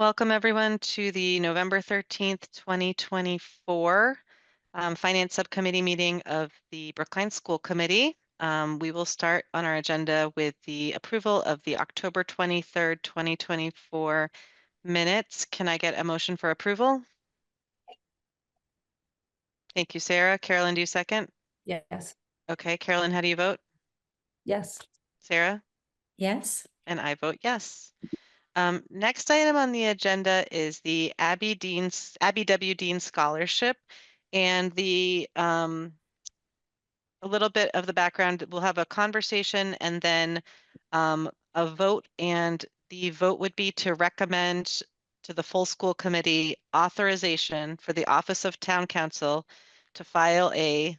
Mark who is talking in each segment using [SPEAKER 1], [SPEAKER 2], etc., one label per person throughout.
[SPEAKER 1] Welcome everyone to the November 13th, 2024 Finance Subcommittee meeting of the Brookline School Committee. We will start on our agenda with the approval of the October 23rd, 2024 minutes. Can I get a motion for approval? Thank you, Sarah. Carolyn, do you second?
[SPEAKER 2] Yes.
[SPEAKER 1] Okay, Carolyn, how do you vote?
[SPEAKER 2] Yes.
[SPEAKER 1] Sarah?
[SPEAKER 2] Yes.
[SPEAKER 1] And I vote yes. Next item on the agenda is the Abby W. Dean Scholarship, and a little bit of the background. We'll have a conversation and then a vote, and the vote would be to recommend to the full school committee authorization for the Office of Town Council to file a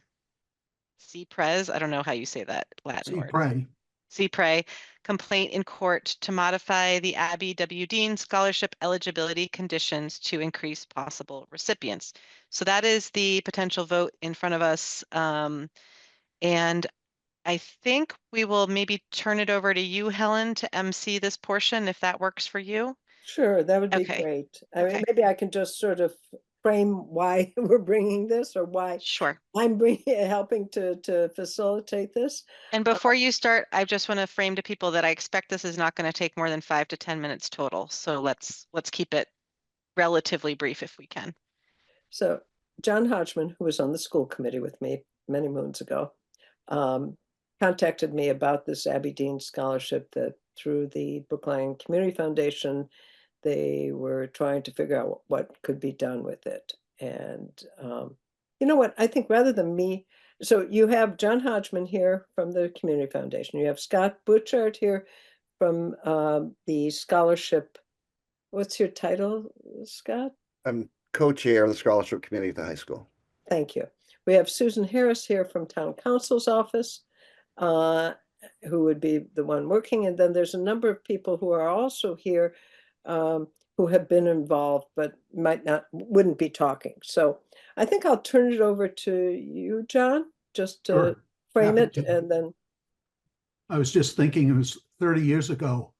[SPEAKER 1] CPRES, I don't know how you say that Latin word. CPRE complaint in court to modify the Abby W. Dean scholarship eligibility conditions to increase possible recipients. So that is the potential vote in front of us. And I think we will maybe turn it over to you, Helen, to MC this portion, if that works for you.
[SPEAKER 3] Sure, that would be
[SPEAKER 1] Okay.
[SPEAKER 3] great. I mean,
[SPEAKER 1] Okay.
[SPEAKER 3] maybe I can just sort of frame why we're bringing this, or why
[SPEAKER 1] Sure.
[SPEAKER 3] I'm helping to facilitate this.
[SPEAKER 1] And before you start, I just want to frame to people that I expect this is not going to take more than 5 to 10 minutes total. So let's keep it relatively brief if we can.
[SPEAKER 3] So John Hodgman, who was on the school committee with me many moons ago, contacted me about this Abby Dean scholarship that through the Brookline Community Foundation, they were trying to figure out what could be done with it. And you know what, I think rather than me, so you have John Hodgman here from the Community Foundation. You have Scott Butchart here from the scholarship. What's your title, Scott?
[SPEAKER 4] I'm co-chair of the scholarship committee at the high school.
[SPEAKER 3] Thank you. We have Susan Harris here from Town Council's office, who would be the one working. And then there's a number of people who are also here who have been involved, but wouldn't be talking. So I think I'll turn it over to you, John, just to frame it. And then
[SPEAKER 5] I was just thinking, it was 30 years ago,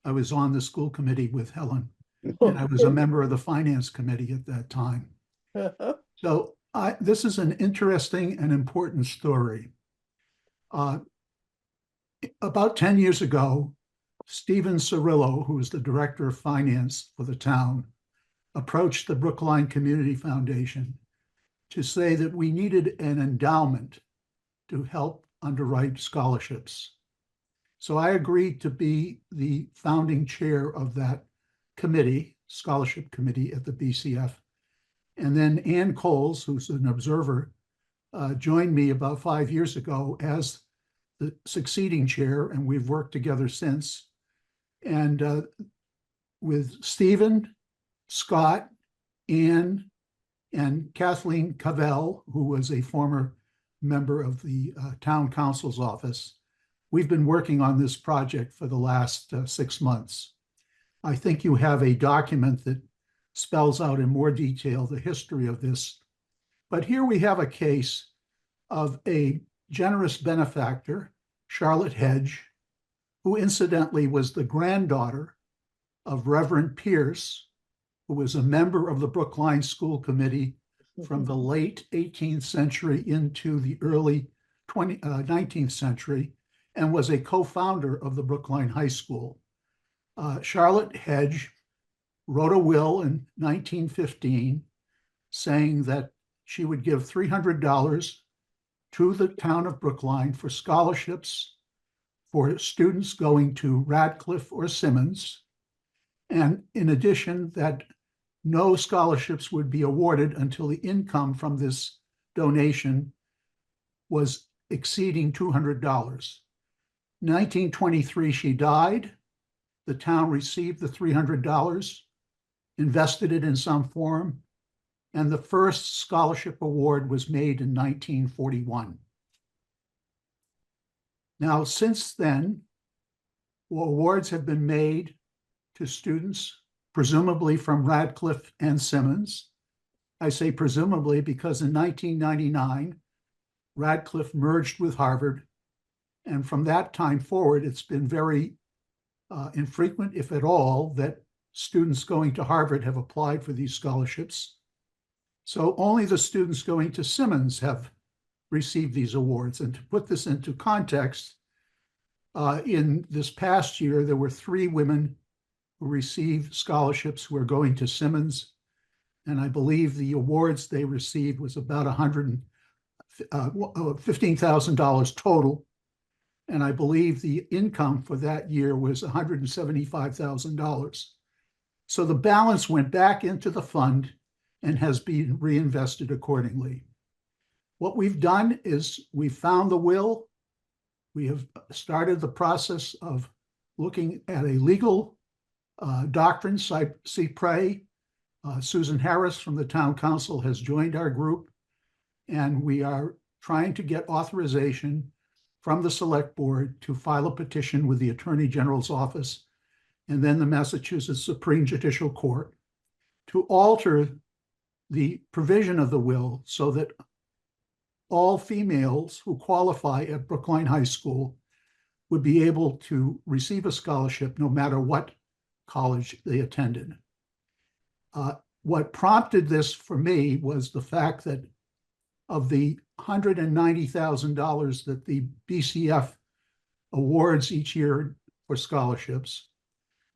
[SPEAKER 5] I was on the school committee with Helen, and I was a member of the finance committee at that time. So this is an interesting and important story. About 10 years ago, Stephen Cirillo, who was the director of finance for the town, approached the Brookline Community Foundation to say that we needed an endowment to help underwrite scholarships. So I agreed to be the founding chair of that committee, scholarship committee at the BCF. And then Ann Coles, who's an observer, joined me about 5 years ago as the succeeding chair, and we've worked together since. And with Stephen, Scott, Ann, and Kathleen Cavell, who was a former member of the town council's office, we've been working on this project for the last 6 months. I think you have a document that spells out in more detail the history of this. But here we have a case of a generous benefactor, Charlotte Hedge, who incidentally was the granddaughter of Reverend Pierce, who was a member of the Brookline School Committee from the late 18th century into the early 19th century, and was a co-founder of the Brookline High School. Charlotte Hedge wrote a will in 1915 saying that she would give $300 to the town of Brookline for scholarships for students going to Radcliffe or Simmons. And in addition, that no scholarships would be awarded until the income from this donation was exceeding $200. 1923, she died. The town received the $300, invested it in some form, and the first scholarship award was made in 1941. Now, since then, awards have been made to students, presumably from Radcliffe and Simmons. I say presumably because in 1999, Radcliffe merged with Harvard. And from that time forward, it's been very infrequent, if at all, that students going to Harvard have applied for these scholarships. So only the students going to Simmons have received these awards. And to put this into context, in this past year, there were 3 women who received scholarships who are going to Simmons. And I believe the awards they received was about $15,000 total. And I believe the income for that year was $175,000. So the balance went back into the fund and has been reinvested accordingly. What we've done is we found the will. We have started the process of looking at a legal doctrine, CPRE. Susan Harris from the town council has joined our group, and we are trying to get authorization from the select board to file a petition with the Attorney General's office and then the Massachusetts Supreme Judicial Court to alter the provision of the will so that all females who qualify at Brookline High School would be able to receive a scholarship no matter what college they attended. What prompted this for me was the fact that of the $190,000 that the BCF awards each year for scholarships,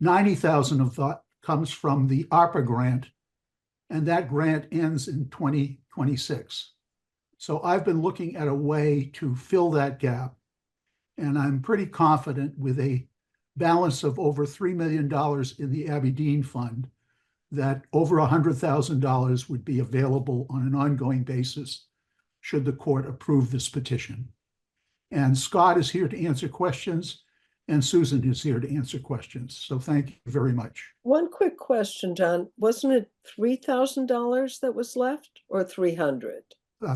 [SPEAKER 5] 90,000 of that comes from the ARPA grant, and that grant ends in 2026. So I've been looking at a way to fill that gap, and I'm pretty confident with a balance of over $3 million in the Aberdeen Fund that over $100,000 would be available on an ongoing basis should the court approve this petition. And Scott is here to answer questions, and Susan is here to answer questions. So thank you very much.
[SPEAKER 3] One quick question, John. Wasn't it $3,000 that was left, or 300?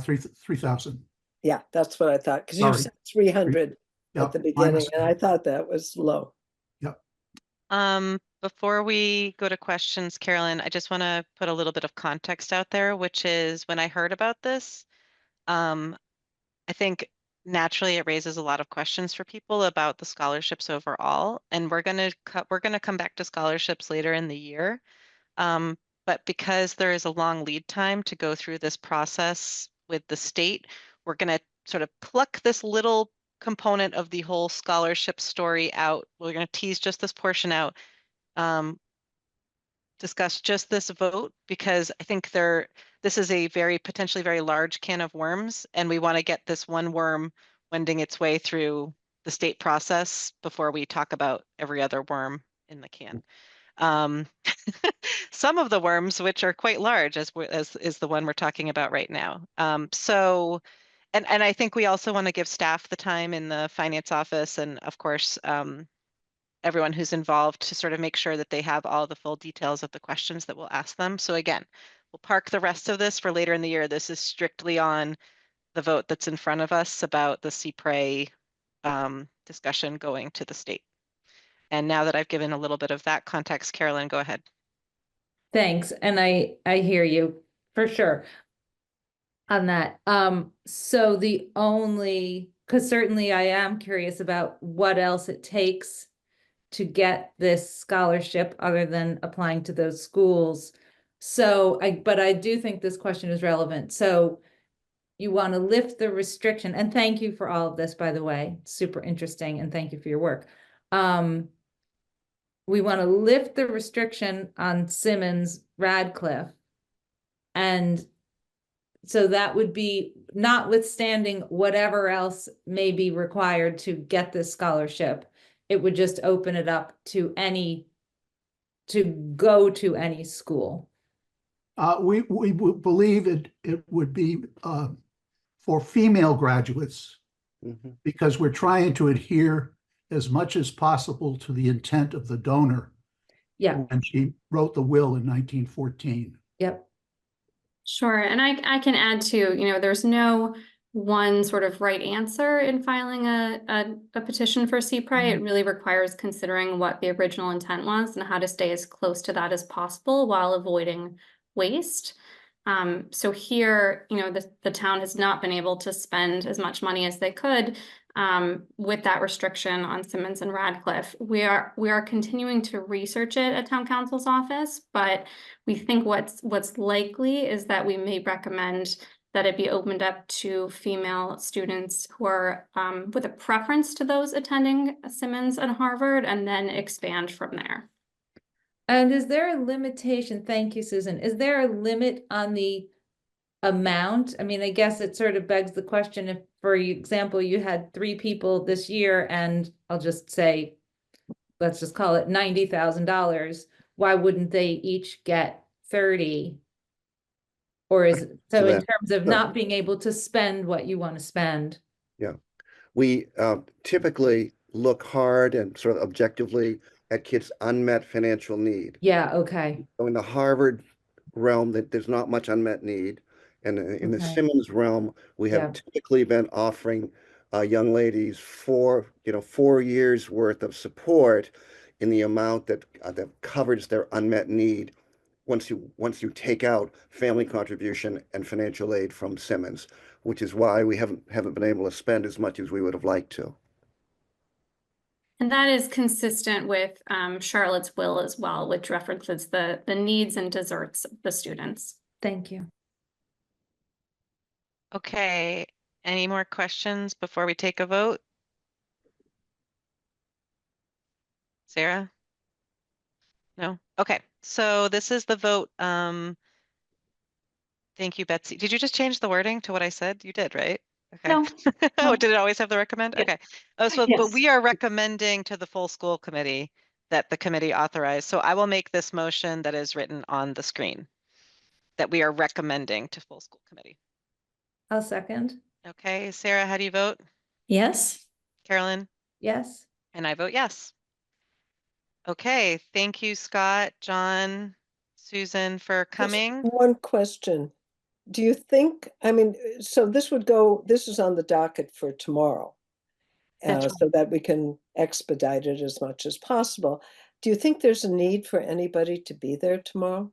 [SPEAKER 5] 3,000.
[SPEAKER 3] Yeah, that's what I thought, because you
[SPEAKER 5] Sorry.
[SPEAKER 3] said 300
[SPEAKER 5] Yep,
[SPEAKER 3] at the
[SPEAKER 5] my
[SPEAKER 3] beginning,
[SPEAKER 5] mistake.
[SPEAKER 3] and I thought that was low.
[SPEAKER 1] Before we go to questions, Carolyn, I just want to put a little bit of context out there, which is when I heard about this, I think naturally it raises a lot of questions for people about the scholarships overall, and we're gonna come back to scholarships later in the year. But because there is a long lead time to go through this process with the state, we're gonna sort of pluck this little component of the whole scholarship story out. We're gonna tease just this portion out. Discuss just this vote because I think this is a potentially very large can of worms, and we want to get this one worm wending its way through the state process before we talk about every other worm in the can. Some of the worms, which are quite large, as is the one we're talking about right now. So, and I think we also want to give staff the time in the finance office, and of course, everyone who's involved to sort of make sure that they have all the full details of the questions that we'll ask them. So again, we'll park the rest of this for later in the year. This is strictly on the vote that's in front of us about the CPRE discussion going to the state. And now that I've given a little bit of that context, Carolyn, go ahead.
[SPEAKER 2] Thanks. And I hear you for sure on that. So because certainly I am curious about what else it takes to get this scholarship other than applying to those schools. So but I do think this question is relevant. So you want to lift the restriction, and thank you for all of this, by the way, super interesting, and thank you for your work. We want to lift the restriction on Simmons Radcliffe. And so that would be notwithstanding whatever else may be required to get this scholarship. It would just open it up to go to any school.
[SPEAKER 5] We believe it would be for female graduates because we're trying to adhere as much as possible to the intent of the donor.
[SPEAKER 2] Yeah.
[SPEAKER 5] And she wrote the will in 1914.
[SPEAKER 2] Yep.
[SPEAKER 6] Sure. And I can add too, there's no one sort of right answer in filing a petition for CPRE. It really requires considering what the original intent was and how to stay as close to that as possible while avoiding waste. So here, the town has not been able to spend as much money as they could with that restriction on Simmons and Radcliffe. We are continuing to research it at Town Council's office, but we think what's likely is that we may recommend that it be opened up to female students who are with a preference to those attending Simmons and Harvard, and then expand from there.
[SPEAKER 2] And is there a limitation? Thank you, Susan. Is there a limit on the amount? I mean, I guess it sort of begs the question, if, for example, you had 3 people this year and I'll just say, let's just call it $90,000, why wouldn't they each get 30? Or is it, so in terms of not being able to spend what you want to spend?
[SPEAKER 4] Yeah, we typically look hard and sort of objectively at kids' unmet financial need.
[SPEAKER 2] Yeah, okay.
[SPEAKER 4] So in the Harvard realm, that there's not much unmet need. And in the
[SPEAKER 2] Okay.
[SPEAKER 4] Simmons realm, we have
[SPEAKER 2] Yeah.
[SPEAKER 4] typically been offering young ladies 4 years worth of support in the amount that covers their unmet need once you take out family contribution and financial aid from Simmons, which is why we haven't been able to spend as much as we would have liked to.
[SPEAKER 6] And that is consistent with Charlotte's will as well, which references the needs and deserts of the students.
[SPEAKER 2] Thank you.
[SPEAKER 1] Okay, any more questions before we take a vote? Sarah? No? Okay, so this is the vote. Thank you, Betsy. Did you just change the wording to what I said? You did, right? Okay.
[SPEAKER 7] No,
[SPEAKER 1] Oh,
[SPEAKER 7] no.
[SPEAKER 1] did it always have the recommend?
[SPEAKER 7] Yeah.
[SPEAKER 1] Okay. Oh, so, but
[SPEAKER 7] Yes.
[SPEAKER 1] we are recommending to the full school committee that the committee authorize. So I will make this motion that is written on the screen, that we are recommending to full school committee.
[SPEAKER 2] I'll second.
[SPEAKER 1] Okay, Sarah, how do you vote?
[SPEAKER 7] Yes.
[SPEAKER 1] Carolyn?
[SPEAKER 2] Yes.
[SPEAKER 1] And I vote yes. Okay, thank you, Scott, John, Susan, for
[SPEAKER 3] Just
[SPEAKER 1] coming.
[SPEAKER 3] one question. Do you think, I mean, so this is on the docket for tomorrow.
[SPEAKER 7] That's right.
[SPEAKER 3] So that we can expedite it as much as possible. Do you think there's a need for anybody to be there tomorrow?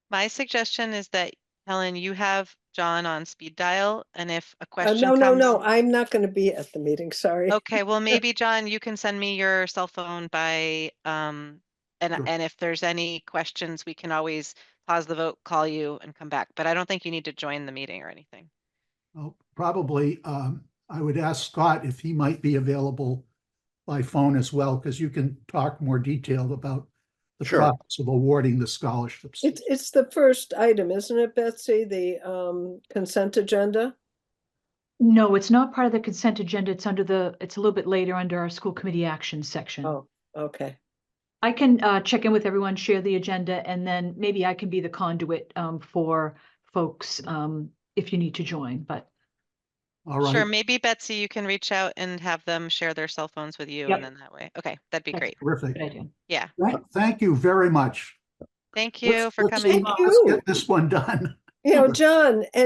[SPEAKER 1] My suggestion is that, Helen, you have John on speed dial, and if a question
[SPEAKER 3] No,
[SPEAKER 1] comes.
[SPEAKER 3] I'm not going to be at the meeting, sorry.
[SPEAKER 1] Okay, well, maybe, John, you can send me your cell phone by,
[SPEAKER 5] Sure.
[SPEAKER 1] and if there's any questions, we can always pause the vote, call you and come back, but I don't think you need to join the meeting or anything.
[SPEAKER 5] Well, probably, I would ask Scott if he might be available by phone as well, because you can talk more detailed about the
[SPEAKER 4] Sure.
[SPEAKER 5] process of awarding the scholarships.
[SPEAKER 3] It's the first item, isn't it, Betsy? The consent agenda?
[SPEAKER 7] No, it's not part of the consent agenda. It's it's a little bit later under our school committee action section.
[SPEAKER 3] Oh, okay.
[SPEAKER 7] I can check in with everyone, share the agenda, and then maybe I can be the conduit for folks if you need to join, but.
[SPEAKER 5] All
[SPEAKER 1] Sure,
[SPEAKER 5] right,
[SPEAKER 1] maybe Betsy, you can reach out and have them share their cell phones with you,
[SPEAKER 7] Yep.
[SPEAKER 1] and then that way. Okay, that'd be
[SPEAKER 7] That's
[SPEAKER 1] great.
[SPEAKER 5] terrific.
[SPEAKER 7] Good idea.
[SPEAKER 1] Yeah,
[SPEAKER 5] Thank you very much.
[SPEAKER 1] thank you for
[SPEAKER 5] Let's-
[SPEAKER 1] coming.
[SPEAKER 3] Thank
[SPEAKER 5] Let's
[SPEAKER 3] you.
[SPEAKER 5] get this one done.
[SPEAKER 3] You know,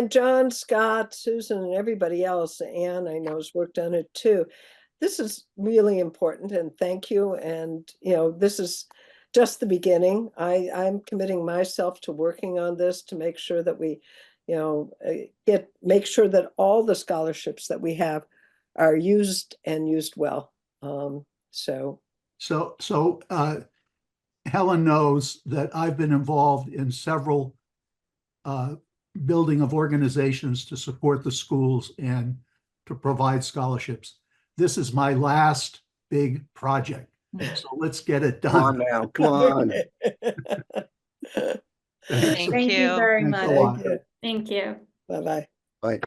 [SPEAKER 3] John, Scott, Susan, and everybody else, Anne, I know, has worked on it too. This is really important, and thank you. And, this is just the beginning. I'm committing myself to working on this to make sure that we, make sure that all the scholarships that we have are used and used well. So
[SPEAKER 5] Helen knows that I've been involved in several building of organizations to support the schools and to provide scholarships. This is my last big project, so let's get it
[SPEAKER 4] Come on
[SPEAKER 5] done.
[SPEAKER 4] now, come on.
[SPEAKER 1] Thank
[SPEAKER 2] Thank you
[SPEAKER 1] you.
[SPEAKER 2] very
[SPEAKER 5] Thanks a
[SPEAKER 2] much.
[SPEAKER 5] lot.
[SPEAKER 6] Thank you.
[SPEAKER 3] Bye-bye.
[SPEAKER 4] Bye.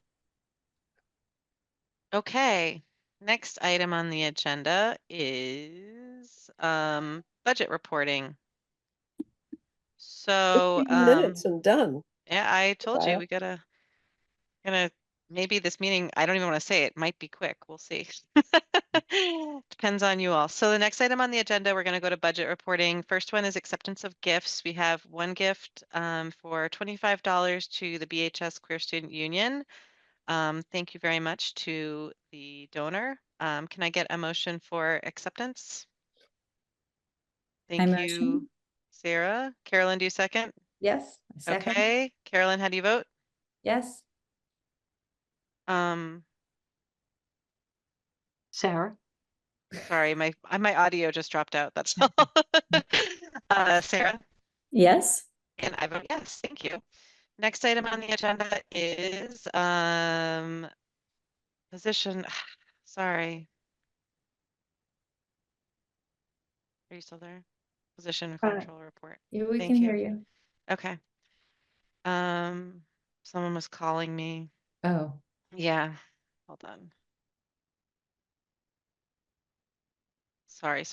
[SPEAKER 1] Okay, next item on the agenda is budget reporting. So
[SPEAKER 3] 15 minutes and done.
[SPEAKER 1] yeah, I told you
[SPEAKER 3] Wow.
[SPEAKER 1] we gonna maybe this meeting, I don't even want to say it, might be quick. We'll see. Depends on you all. So the next item on the agenda, we're going to go to budget reporting. First one is acceptance of gifts. We have one gift for $25 to the BHS Queer Student Union. Thank you very much to the donor. Can I get a motion for acceptance? Thank you, Sarah. Carolyn, do you second?
[SPEAKER 2] Yes. Second.
[SPEAKER 1] Okay. Carolyn, how do you vote?
[SPEAKER 2] Yes.
[SPEAKER 7] Sarah?
[SPEAKER 1] Sorry, my audio just dropped out. That's all. Sarah?
[SPEAKER 2] Yes.
[SPEAKER 1] And I vote yes, thank you. Next item on the agenda is position, sorry. Are you still there? Position control report.
[SPEAKER 2] Yeah, we
[SPEAKER 1] Thank
[SPEAKER 2] can
[SPEAKER 1] you.
[SPEAKER 2] hear you.
[SPEAKER 1] Okay. Someone was calling me.
[SPEAKER 2] Oh,
[SPEAKER 1] Yeah, hold on. Sorry.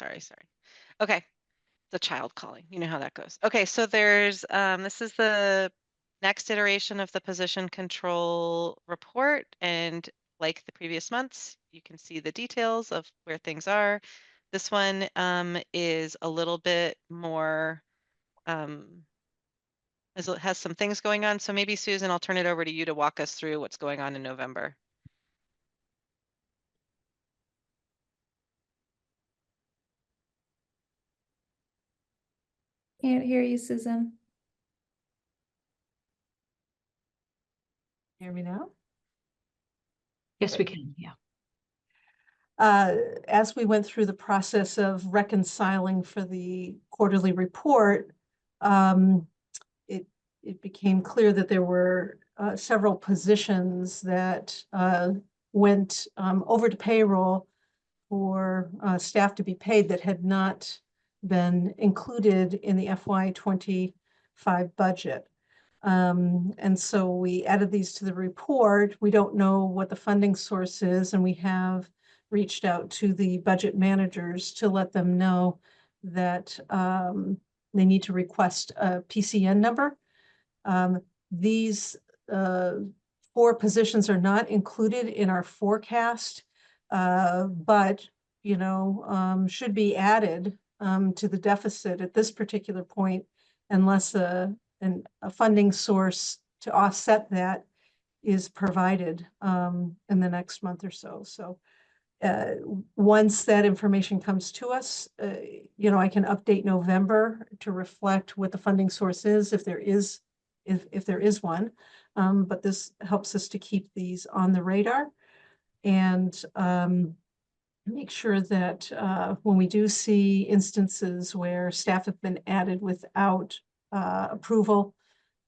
[SPEAKER 1] Okay, the child calling. You know how that goes. Okay, so there's this is the next iteration of the position control report, and like the previous months, you can see the details of where things are. This one is a little bit more as it has some things going on. So maybe Susan, I'll turn it over to you to walk us through what's going on in November.
[SPEAKER 2] can't hear you, Susan.
[SPEAKER 8] Hear me now?
[SPEAKER 7] Yes, we can, yeah.
[SPEAKER 8] As we went through the process of reconciling for the quarterly report, it became clear that there were several positions that went over to payroll for staff to be paid that had not been included in the FY25 budget. And so we added these to the report. We don't know what the funding source is, and we have reached out to the budget managers to let them know that they need to request a PCN number. These 4 positions are not included in our forecast, but should be added to the deficit at this particular point, unless a funding source to offset that is provided in the next month or so. So once that information comes to us, I can update November to reflect what the funding source is, if there is one. But this helps us to keep these on the radar and make sure that when we do see instances where staff have been added without approval,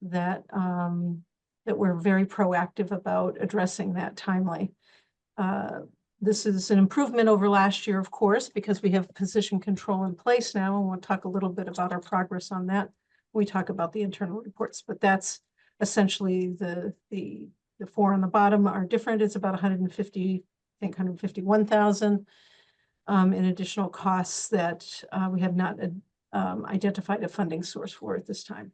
[SPEAKER 8] that we're very proactive about addressing that timely. This is an improvement over last year, of course, because we have position control in place now, and we'll talk a little bit about our progress on that when we talk about the internal reports. But that's essentially the 4 on the bottom are different. It's about 150, I think 151,000 in additional costs that we have not identified a funding source for at this time.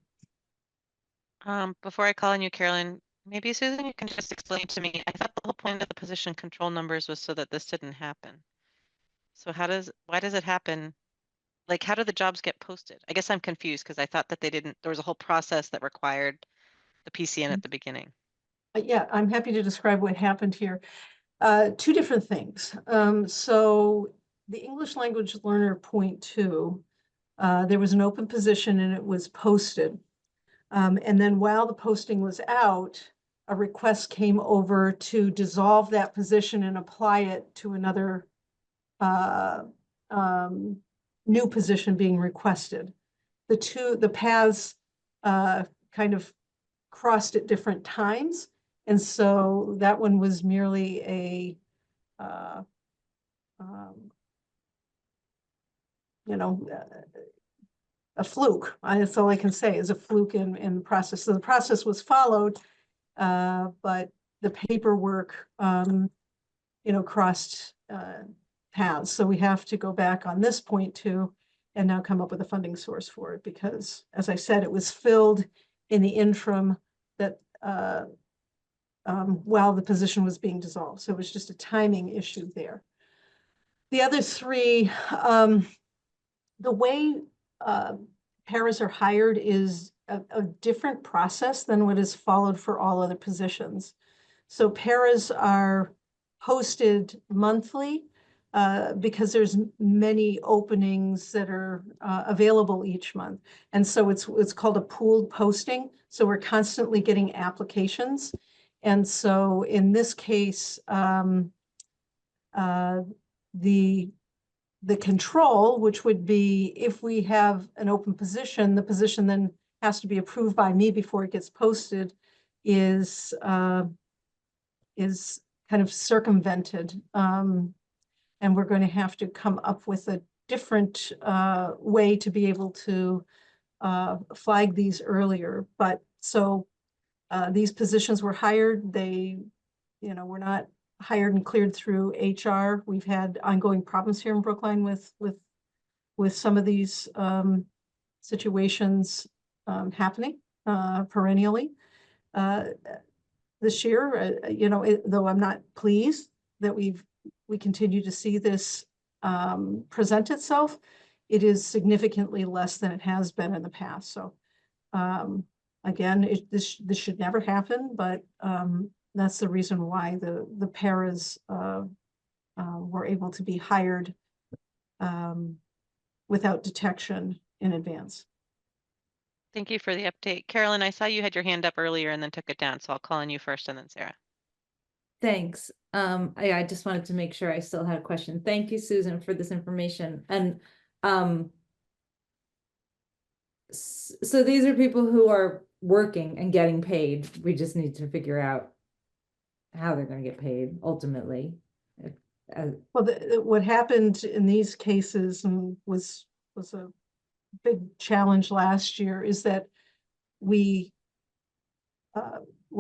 [SPEAKER 1] Before I call on you, Carolyn, maybe Susan, you can just explain to me. I thought the whole point of the position control numbers was so that this didn't happen. So why does it happen? Like, how do the jobs get posted? I guess I'm confused because I thought that there was a whole process that required the PCN at the beginning.
[SPEAKER 8] Yeah, I'm happy to describe what happened here. 2 different things. So the English language learner .2, there was an open position and it was posted. And then while the posting was out, a request came over to dissolve that position and apply it to another new position being requested. The paths kind of crossed at different times. And so that one was merely a fluke. That's all I can say is a fluke in the process. So the process was followed, but the paperwork, crossed paths. So we have to go back on this point too, and now come up with a funding source for it, because as I said, it was filled in the interim that while the position was being dissolved. So it was just a timing issue there. The other 3, the way paras are hired is a different process than what is followed for all other positions. So paras are posted monthly because there's many openings that are available each month. And so it's called a pooled posting. So we're constantly getting applications. And so in this case, the control, which would be if we have an open position, the position then has to be approved by me before it gets posted, is kind of circumvented. And we're going to have to come up with a different way to be able to flag these earlier. But so these positions were hired. They, were not hired and cleared through HR. We've had ongoing problems here in Brookline with some of these situations happening perennially. This year, though I'm not pleased that we continue to see this present itself, it is significantly less than it has been in the past. So again, this should never happen, but that's the reason why the paras were able to be hired without detection in advance.
[SPEAKER 1] Thank you for the update. Carolyn, I saw you had your hand up earlier and then took it down, so I'll call on you first and then Sarah.
[SPEAKER 2] Thanks. I just wanted to make sure I still had a question. Thank you, Susan, for this information. And so these are people who are working and getting paid. We just need to figure out how they're going to get paid ultimately.
[SPEAKER 8] Well, what happened in these cases and was a big challenge last year is that when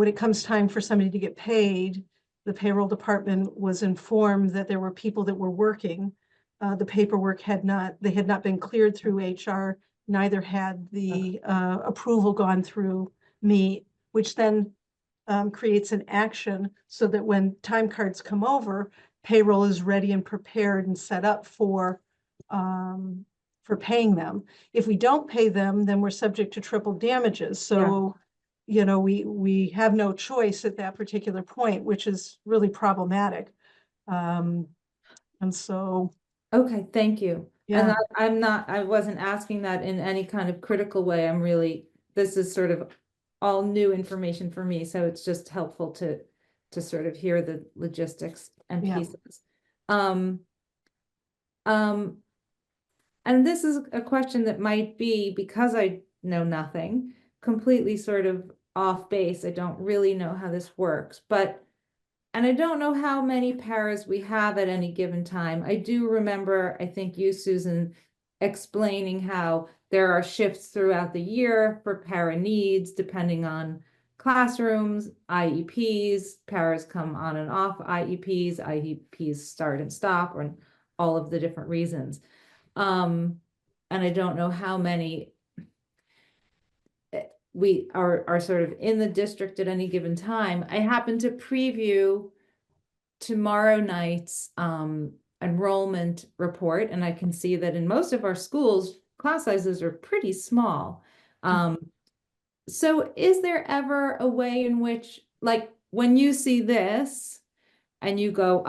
[SPEAKER 8] it comes time for somebody to get paid, the payroll department was informed that there were people that were working. The paperwork had not been cleared through HR, neither had the approval gone through me, which then creates an action so that when time cards come over, payroll is ready and prepared and set up for paying them. If we don't pay them, then we're subject to triple damages. So, we have no choice at that particular point, which is really problematic. And so.
[SPEAKER 2] Okay, thank you.
[SPEAKER 8] Yeah.
[SPEAKER 2] And I wasn't asking that in any kind of critical way. This is sort of all new information for me. So it's just helpful to sort of hear the logistics and pieces. And this is a question that might be, because I know nothing, completely sort of off base. I don't really know how this works, and I don't know how many paras we have at any given time. I do remember, I think you, Susan, explaining how there are shifts throughout the year for para needs, depending on classrooms, IEPs, paras come on and off IEPs start and stop, and all of the different reasons. And I don't know how many we are sort of in the district at any given time. I happen to preview tomorrow night's enrollment report, and I can see that in most of our schools, class sizes are pretty small. So is there ever a way in which, like, when you see this and you go,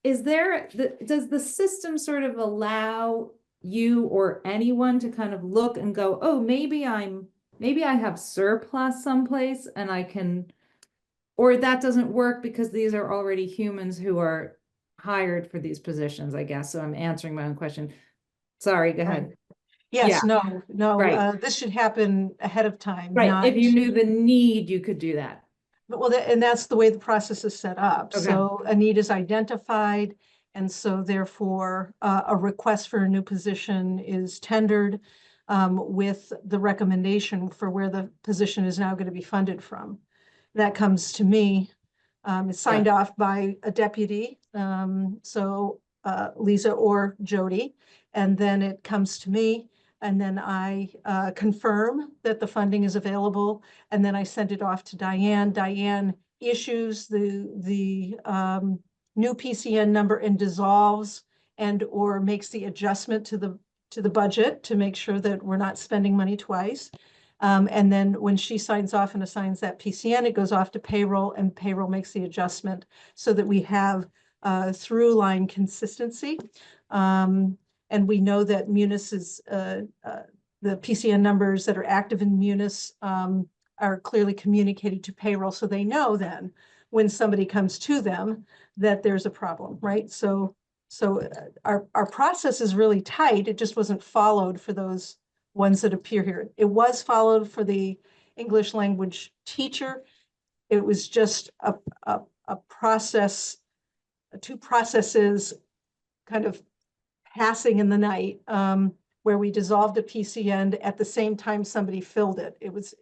[SPEAKER 2] does the system sort of allow you or anyone to kind of look and go, oh, maybe I have surplus someplace and I can, or that doesn't work because these are already humans who are hired for these positions, I guess. So I'm answering my own question. Sorry, go ahead.
[SPEAKER 8] Yes,
[SPEAKER 2] Yeah.
[SPEAKER 8] no,
[SPEAKER 2] Right.
[SPEAKER 8] this should happen ahead of time.
[SPEAKER 2] Right. If you knew the need, you could do that.
[SPEAKER 8] Well, and that's the way the process is set up.
[SPEAKER 2] Okay.
[SPEAKER 8] So a need is identified, and so therefore a request for a new position is tendered with the recommendation for where the position is now going to be funded from. That comes to me. It's signed off by a deputy, so Lisa or Jody, and then it comes to me. And then I confirm that the funding is available, and then I send it off to Diane. Diane issues the new PCN number and dissolves and or makes the adjustment to the budget to make sure that we're not spending money twice. And then when she signs off and assigns that PCN, it goes off to payroll, and payroll makes the adjustment so that we have through line consistency. And we know that Munis is the PCN numbers that are active in Munis are clearly communicated to payroll, so they know then when somebody comes to them that there's a problem, right? So our process is really tight. It just wasn't followed for those ones that appear here. It was followed for the English language teacher. It was just a process, two processes kind of passing in the night, where we dissolved a PCN at the same time somebody filled it. It was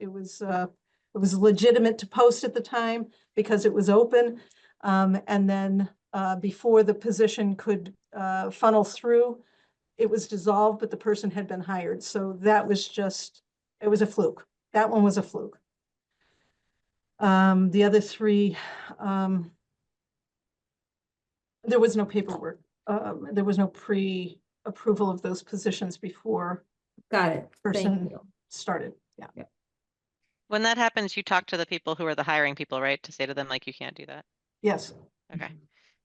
[SPEAKER 8] legitimate to post at the time because it was open. And then before the position could funnel through, it was dissolved, but the person had been hired. So that was just, it was a fluke. That one was a fluke. The other three, there was no paperwork. There was no pre-approval of those positions before
[SPEAKER 2] Got it. Thank
[SPEAKER 8] person
[SPEAKER 2] you.
[SPEAKER 8] started. Yeah.
[SPEAKER 1] When that happens, you talk to the people who are the hiring people, right? To say to them, like, you can't do that.
[SPEAKER 8] Yes.
[SPEAKER 1] Okay.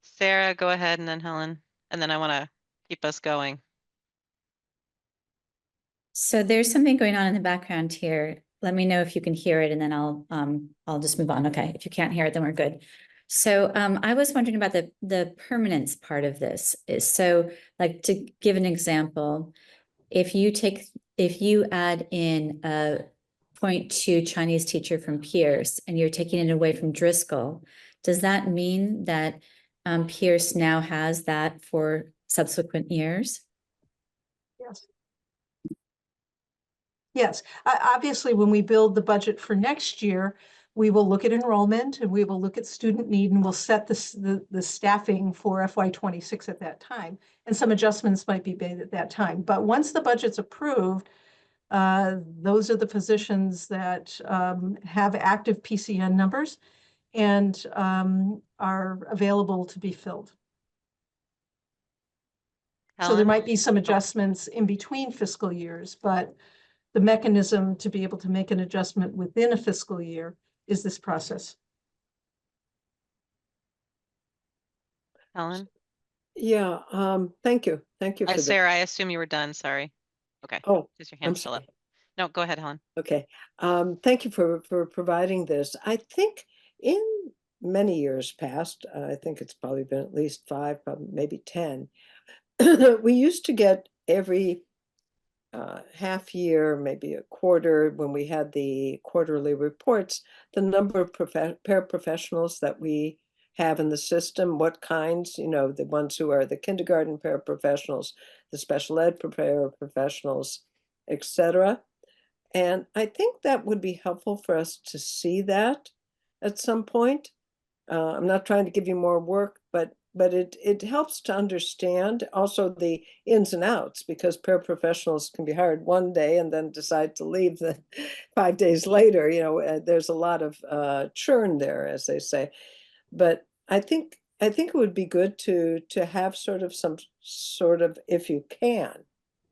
[SPEAKER 1] Sarah, go ahead, and then Helen, and then I want to keep us going.
[SPEAKER 9] So there's something going on in the background here. Let me know if you can hear it, and then I'll just move on. Okay, if you can't hear it, then we're good. So I was wondering about the permanence part of this. So like, to give an example, if you add in a 0.2 Chinese teacher from Pierce and you're taking it away from Driscoll, does that mean that Pierce now has that for subsequent years?
[SPEAKER 8] Yes. Yes. Obviously, when we build the budget for next year, we will look at enrollment and we will look at student need, and we'll set the staffing for FY26 at that time. And some adjustments might be made at that time. But once the budget's approved, those are the positions that have active PCN numbers and are available to be filled. So there
[SPEAKER 1] Helen?
[SPEAKER 8] might be some adjustments in between fiscal years, but the mechanism to be able to make an adjustment within a fiscal year is this process.
[SPEAKER 1] Helen?
[SPEAKER 3] Yeah, thank you. Thank you for that.
[SPEAKER 1] Sarah, I assume you were done. Sorry. Okay.
[SPEAKER 3] Oh,
[SPEAKER 1] Is your
[SPEAKER 3] I'm
[SPEAKER 1] hand still up?
[SPEAKER 3] sorry.
[SPEAKER 1] No, go ahead, Helen.
[SPEAKER 3] Okay. Thank you for providing this. I think in many years past, I think it's probably been at least 5, probably maybe 10, we used to get every half year, maybe a quarter, when we had the quarterly reports, the number of paraprofessionals that we have in the system, what kinds, the ones who are the kindergarten paraprofessionals, the special ed paraprofessionals, etc. And I think that would be helpful for us to see that at some point. I'm not trying to give you more work, but it helps to understand also the ins and outs, because paraprofessionals can be hired one day and then decide to leave 5 days later. There's a lot of churn there, as they say. But I think it would be good to have some sort of, if you can,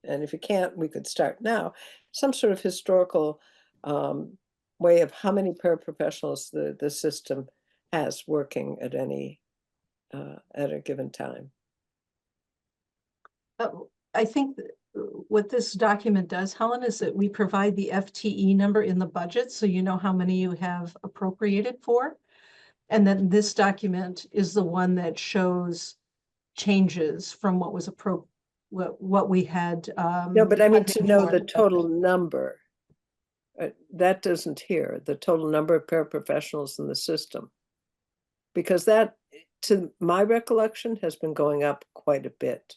[SPEAKER 3] and if you can't, we could start now, some sort of historical way of how many paraprofessionals the system has working at a given time.
[SPEAKER 8] I think what this document does, Helen, is that we provide the FTE number in the budget, so you know how many you have appropriated for. And then this document is the one that shows changes from what was what we had.
[SPEAKER 3] No, but I mean to know
[SPEAKER 8] for.
[SPEAKER 3] the total number. That doesn't here, the total number of paraprofessionals in the system. Because that, to my recollection, has been going up quite a bit.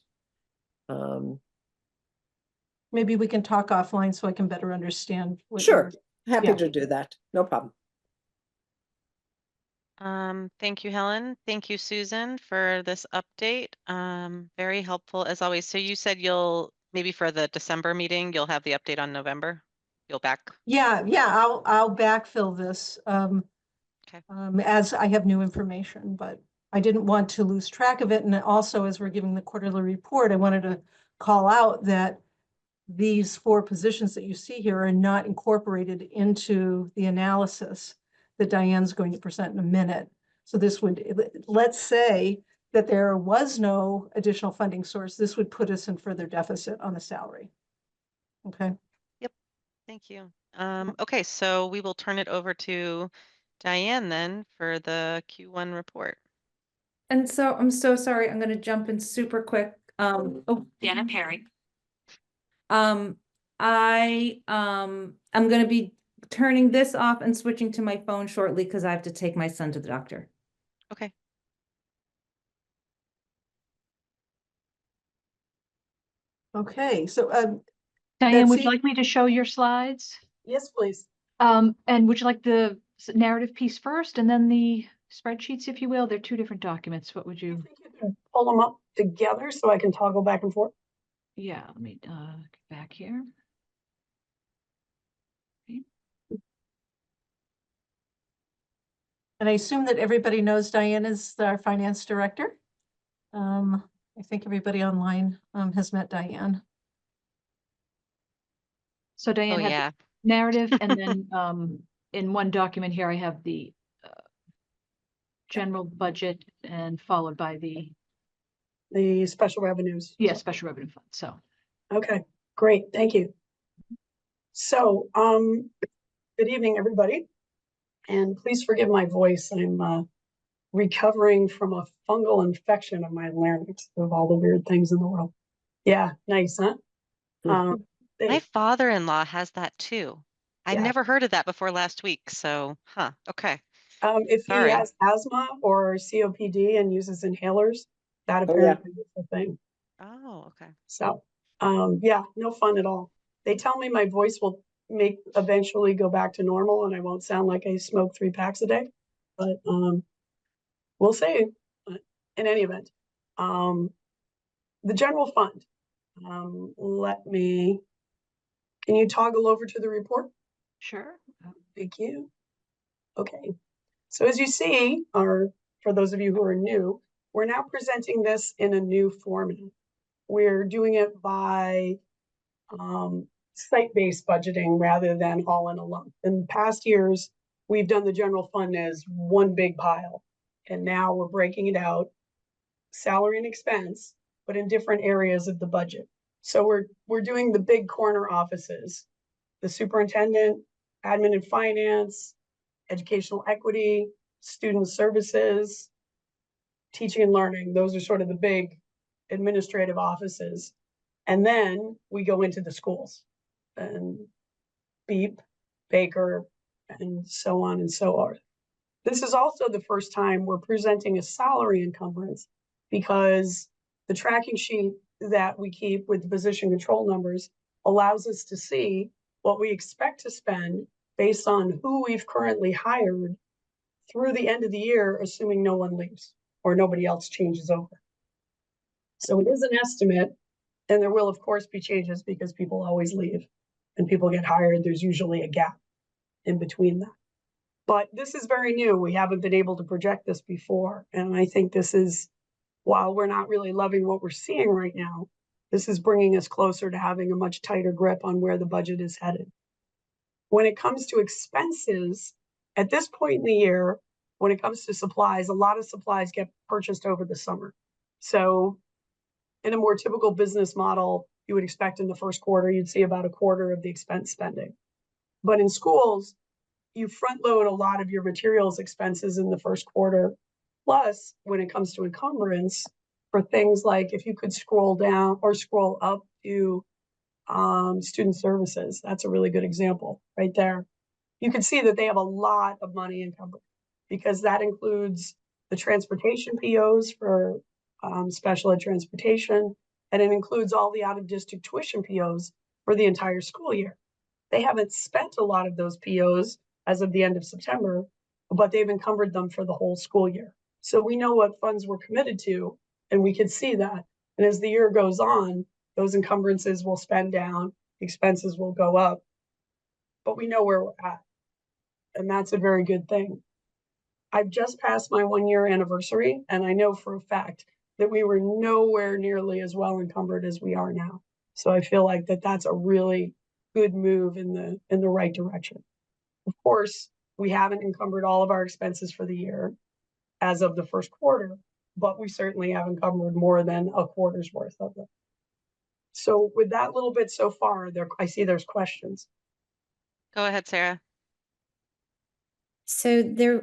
[SPEAKER 8] Maybe we can talk offline so I can better understand.
[SPEAKER 3] Sure, happy
[SPEAKER 8] yeah.
[SPEAKER 3] to do that, no problem.
[SPEAKER 1] Thank you, Helen. Thank you, Susan, for this update. Very helpful as always. So you said maybe for the December meeting, you'll have the update on November? You'll back?
[SPEAKER 8] Yeah, I'll backfill this
[SPEAKER 1] Okay.
[SPEAKER 8] As I have new information, but I didn't want to lose track of it. And also, as we're giving the quarterly report, I wanted to call out that these 4 positions that you see here are not incorporated into the analysis that Diane's going to present in a minute. So this would, let's say that there was no additional funding source, this would put us in further deficit on the salary. Okay.
[SPEAKER 1] thank you. Okay, so we will turn it over to Diane then for the Q1 report.
[SPEAKER 2] And so I'm so sorry, I'm gonna jump in super quick.
[SPEAKER 7] Dana Perry.
[SPEAKER 2] I'm gonna be turning this off and switching to my phone shortly because I have to take my son to the doctor.
[SPEAKER 1] Okay.
[SPEAKER 8] Okay, so
[SPEAKER 7] Diane, would
[SPEAKER 8] Betsy?
[SPEAKER 7] you like me to show your slides?
[SPEAKER 8] yes, please.
[SPEAKER 7] And would you like the narrative piece first and then the spreadsheets, if you will? They're two different documents. What would
[SPEAKER 8] Do you
[SPEAKER 7] you?
[SPEAKER 8] think you can pull them up together so I can toggle back and forth?
[SPEAKER 7] Yeah, let me get back here.
[SPEAKER 8] And I assume that everybody knows Diane is our finance director. I think everybody online has met Diane.
[SPEAKER 7] So Diane
[SPEAKER 1] Oh,
[SPEAKER 7] had
[SPEAKER 1] yeah.
[SPEAKER 7] the narrative, and then in one document here, I have the general budget and followed by the
[SPEAKER 8] special revenues.
[SPEAKER 7] special revenue fund. So
[SPEAKER 8] Okay, great, thank you. So, good evening, everybody. And please forgive my voice. I'm recovering from a fungal infection of my larynx, of all the weird things in the world. Yeah, nice, huh?
[SPEAKER 1] My
[SPEAKER 8] They,
[SPEAKER 1] father-in-law has that too. I'd
[SPEAKER 8] Yeah.
[SPEAKER 1] never heard of that before last week, so, okay.
[SPEAKER 8] if he
[SPEAKER 1] Sorry.
[SPEAKER 8] has asthma or COPD and uses inhalers, that
[SPEAKER 3] Oh, yeah.
[SPEAKER 8] apparently is the thing.
[SPEAKER 1] Oh, okay.
[SPEAKER 8] So, yeah, no fun at all. They tell me my voice will eventually go back to normal and I won't sound like I smoke 3 packs a day, but we'll see. But in any event, the general fund. Can you toggle over to the report?
[SPEAKER 7] sure.
[SPEAKER 8] Thank you. Okay. So as you see, or for those of you who are new, we're now presenting this in a new format. We're doing it by site-based budgeting rather than all in a lump. In past years, we've done the general fund as one big pile. And now we're breaking it out, salary and expense, but in different areas of the budget. So we're doing the big corner offices, the superintendent, admin and finance, educational equity, student services, teaching and learning. Those are sort of the big administrative offices. And then we go into the schools and Beep, Baker, and so on and so on. This is also the first time we're presenting a salary encumbrance because the tracking sheet that we keep with the position control numbers allows us to see what we expect to spend based on who we've currently hired through the end of the year, assuming no one leaves or nobody else changes over. So it is an estimate, and there will of course be changes because people always leave and people get hired. There's usually a gap in between that. But this is very new. We haven't been able to project this before. And I think this is, while we're not really loving what we're seeing right now, this is bringing us closer to having a much tighter grip on where the budget is headed. When it comes to expenses, at this point in the year, when it comes to supplies, a lot of supplies get purchased over the summer. So in a more typical business model, you would expect in the first quarter, you'd see about a quarter of the expense spending. But in schools, you front load a lot of your materials expenses in the first quarter. Plus, when it comes to encumbrance, for things like if you could scroll down or scroll up to student services, that's a really good example right there. You can see that they have a lot of money encumbered because that includes the transportation POs for special ed transportation, and it includes all the out-of-district tuition POs for the entire school year. They haven't spent a lot of those POs as of the end of September, but they've encumbered them for the whole school year. So we know what funds we're committed to, and we can see that. And as the year goes on, those encumbrances will spend down, expenses will go up, but we know where we're at. And that's a very good thing. I've just passed my 1-year anniversary, and I know for a fact that we were nowhere nearly as well encumbered as we are now. So I feel like that's a really good move in the right direction. Of course, we haven't encumbered all of our expenses for the year as of the first quarter, but we certainly have encumbered more than a quarter's worth of them. So with that little bit so far, I see there's questions.
[SPEAKER 1] Go ahead, Sarah.
[SPEAKER 9] So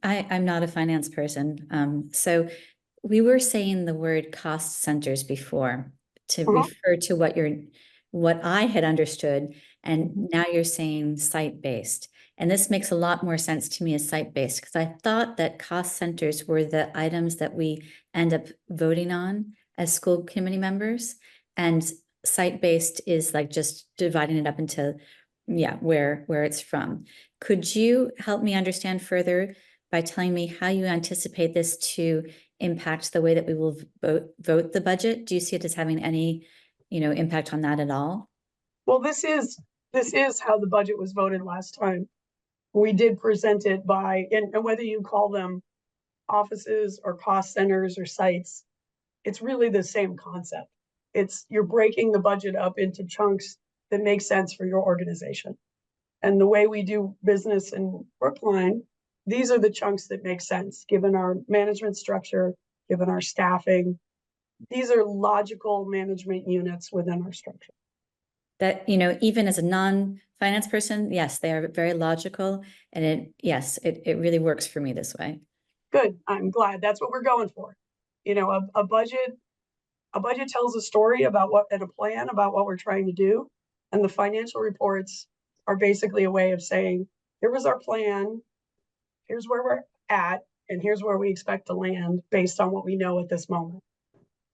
[SPEAKER 9] I'm not a finance person. So we were saying the word cost centers before to refer to what I had understood. And now you're saying site-based. And this makes a lot more sense to me as site-based, because I thought that cost centers were the items that we end up voting on as school committee members. And site-based is like just dividing it up into, where it's from. Could you help me understand further by telling me how you anticipate this to impact the way that we will vote the budget? Do you see it as having any, impact on that at all?
[SPEAKER 10] Well, this is how the budget was voted last time. We did present it by, and whether you call them offices or cost centers or sites, it's really the same concept. You're breaking the budget up into chunks that make sense for your organization. And the way we do business in Brookline, these are the chunks that make sense, given our management structure, given our staffing. These are logical management units within our structure.
[SPEAKER 9] That, even as a non-finance person, yes, they are very logical. And it really works for me this way.
[SPEAKER 10] Good. I'm glad. That's what we're going for. A budget tells a story about and a plan about what we're trying to do. And the financial reports are basically a way of saying, here was our plan, here's where we're at, and here's where we expect to land based on what we know at this moment.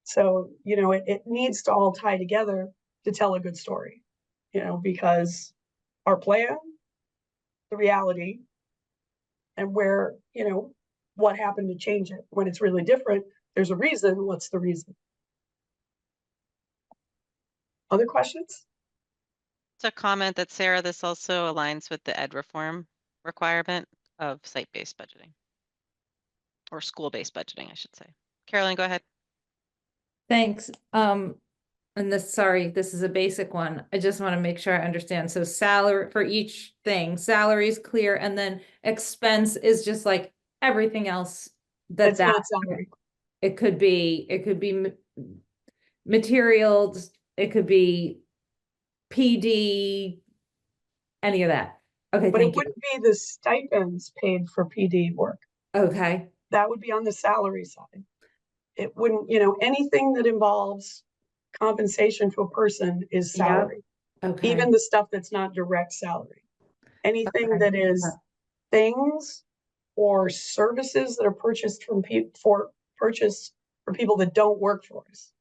[SPEAKER 10] So, it needs to all tie together to tell a good story, because our plan, the reality, and where, what happened to change it. When it's really different, there's a reason. What's the reason? Other questions?
[SPEAKER 1] It's a comment that, Sarah, this also aligns with the ed reform requirement of site-based budgeting, or school-based budgeting, I should say. Carolyn, go ahead.
[SPEAKER 2] Thanks. And this is a basic one. I just want to make sure I understand. So salary for each thing, salary is clear, and then expense is just like everything else
[SPEAKER 10] That's not salary.
[SPEAKER 2] It could be materials, it could be PD, any of that. Okay,
[SPEAKER 10] But
[SPEAKER 2] thank
[SPEAKER 10] it
[SPEAKER 2] you.
[SPEAKER 10] wouldn't be the stipends paid for PD work.
[SPEAKER 2] Okay.
[SPEAKER 10] That would be on the salary side. It wouldn't, anything that involves compensation to a person is salary.
[SPEAKER 2] Yep. Okay.
[SPEAKER 10] Even the stuff that's not direct salary. Anything that is things or services that are purchased from people that don't work for us,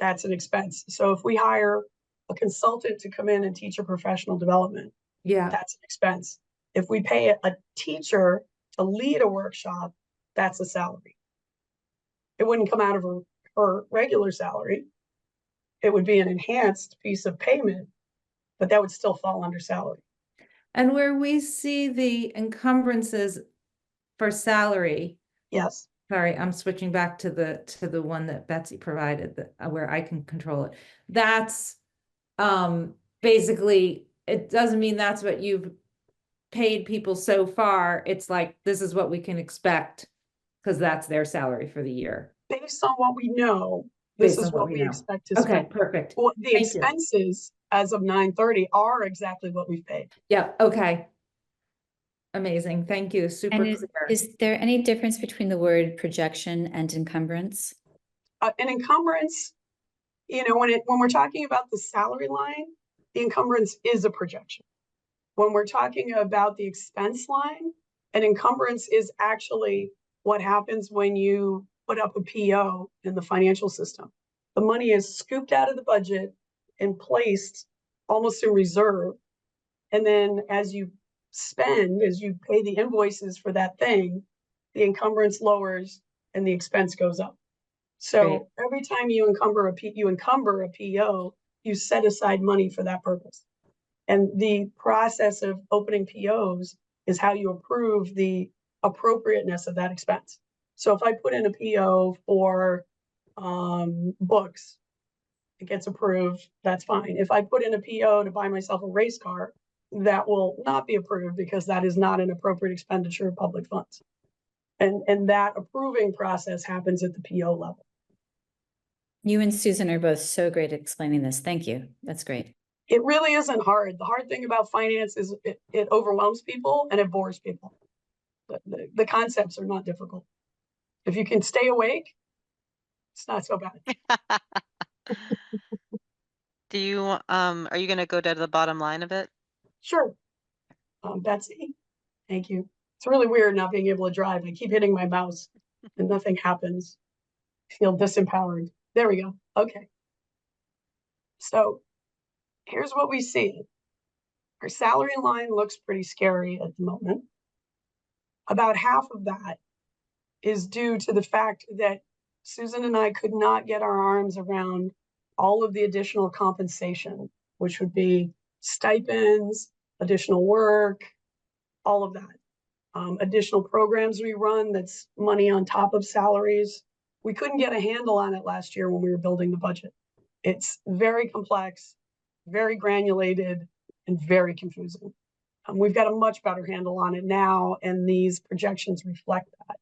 [SPEAKER 10] that's an expense. So if we hire a consultant to come in and teach a professional development, that's an expense. If we pay a teacher to lead a workshop, that's a salary. It wouldn't come out of her regular salary. It would be an enhanced piece of payment, but that would still fall under salary.
[SPEAKER 2] And where we see the encumbrances for salary.
[SPEAKER 10] Yes.
[SPEAKER 2] Sorry, I'm switching back to the one that Betsy provided, where I can control it. That's basically, it doesn't mean that's what you've paid people so far. It's like, this is what we can expect, because that's their salary for the year.
[SPEAKER 10] Based on what we know, this is what we expect to spend.
[SPEAKER 2] Okay, perfect.
[SPEAKER 10] Well, the expenses as of 9/30 are exactly what we've paid.
[SPEAKER 2] Yeah, okay. Amazing, thank you, super clear.
[SPEAKER 9] Is there any difference between the word projection and encumbrance?
[SPEAKER 10] An encumbrance, when we're talking about the salary line, the encumbrance is a projection. When we're talking about the expense line, an encumbrance is actually what happens when you put up a PO in the financial system. The money is scooped out of the budget and placed almost in reserve. And then as you pay the invoices for that thing, the encumbrance lowers and the expense goes up. So every time you encumber a PO, you set aside money for that purpose. And the process of opening POs is how you approve the appropriateness of that expense. So if I put in a PO for books, it gets approved, that's fine. If I put in a PO to buy myself a race car, that will not be approved because that is not an appropriate expenditure of public funds. And that approving process happens at the PO level.
[SPEAKER 9] You and Susan are both so great at explaining this. Thank you. That's great.
[SPEAKER 10] It really isn't hard. The hard thing about finance is it overwhelms people and it bores people. The concepts are not difficult. If you can stay awake, it's not so bad.
[SPEAKER 1] Do you, are you gonna go down to the bottom line of it?
[SPEAKER 10] Sure. Betsy, thank you. It's really weird not being able to drive. I keep hitting my mouse and nothing happens. I feel disempowered. There we go. Okay. So here's what we see. Our salary line looks pretty scary at the moment. About half of that is due to the fact that Susan and I could not get our arms around all of the additional compensation, which would be stipends, additional work, all of that. Additional programs we run, that's money on top of salaries. We couldn't get a handle on it last year when we were building the budget. It's very complex, very granulated, and very confusing. We've got a much better handle on it now, and these projections reflect that.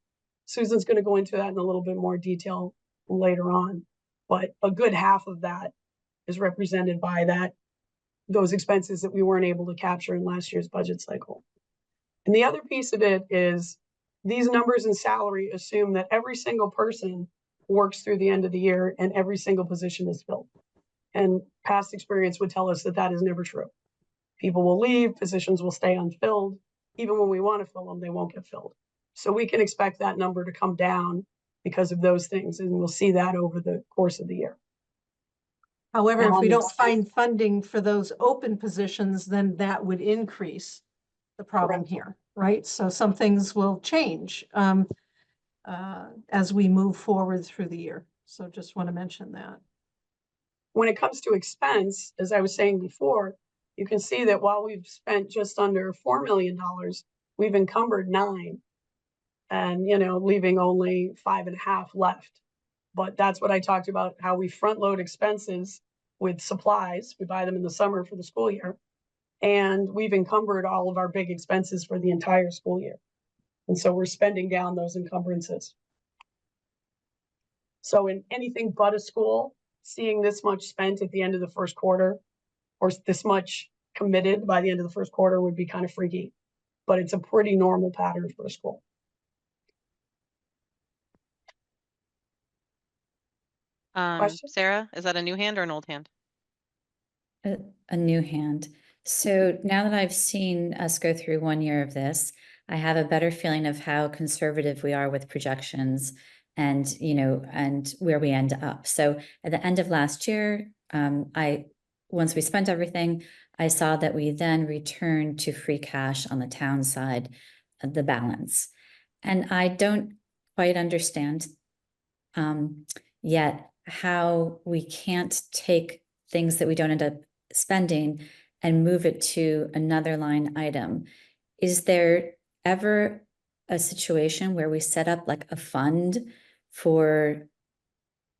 [SPEAKER 10] Susan's going to go into that in a little bit more detail later on, but a good half of that is represented by those expenses that we weren't able to capture in last year's budget cycle. And the other piece of it is these numbers in salary assume that every single person works through the end of the year and every single position is filled. And past experience would tell us that that is never true. People will leave, positions will stay unfilled. Even when we want to fill them, they won't get filled. So we can expect that number to come down because of those things, and we'll see that over the course of the year.
[SPEAKER 8] However, if we don't find funding for those open positions, then that would increase the problem here, right? So some things will change as we move forward through the year. So just want to mention that.
[SPEAKER 10] When it comes to expense, as I was saying before, you can see that while we've spent just under $4 million, we've encumbered $9 million, and leaving only 5.5 left. But that's what I talked about, how we front load expenses with supplies. We buy them in the summer for the school year, and we've encumbered all of our big expenses for the entire school year. And so we're spending down those encumbrances. So in anything but a school, seeing this much spent at the end of the first quarter, or this much committed by the end of the first quarter, would be kind of freaky, but it's a pretty normal pattern for a school. Question?
[SPEAKER 1] Sarah, is that a new hand or an old hand?
[SPEAKER 9] A new hand. So now that I've seen us go through 1 year of this, I have a better feeling of how conservative we are with projections and, and where we end up. So at the end of last year, once we spent everything, I saw that we then returned to free cash on the town side, the balance. And I don't quite understand yet how we can't take things that we don't end up spending and move it to another line item. Is there ever a situation where we set up like a fund for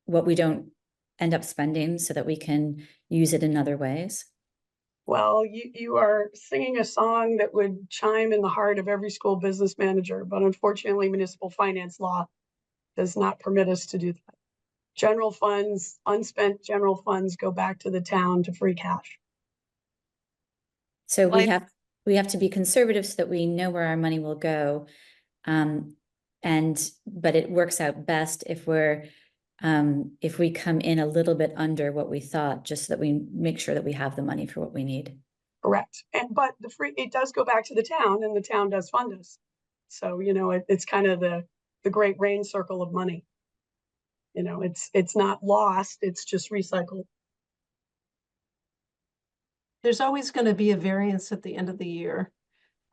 [SPEAKER 9] what we don't end up spending so that we can use it in other ways?
[SPEAKER 10] Well, you are singing a song that would chime in the heart of every school business manager, but unfortunately municipal finance law does not permit us to do that. General funds, unspent general funds, go back to the town to free cash.
[SPEAKER 9] So we have to be conservative so that we know where our money will go. But it works out best if we come in a little bit under what we thought, just so that we make sure that we have the money for what we need.
[SPEAKER 10] Correct. But it does go back to the town, and the town does fund us. So, it's kind of the great rain circle of money. It's not lost, it's just recycled.
[SPEAKER 8] There's always going to be a variance at the end of the year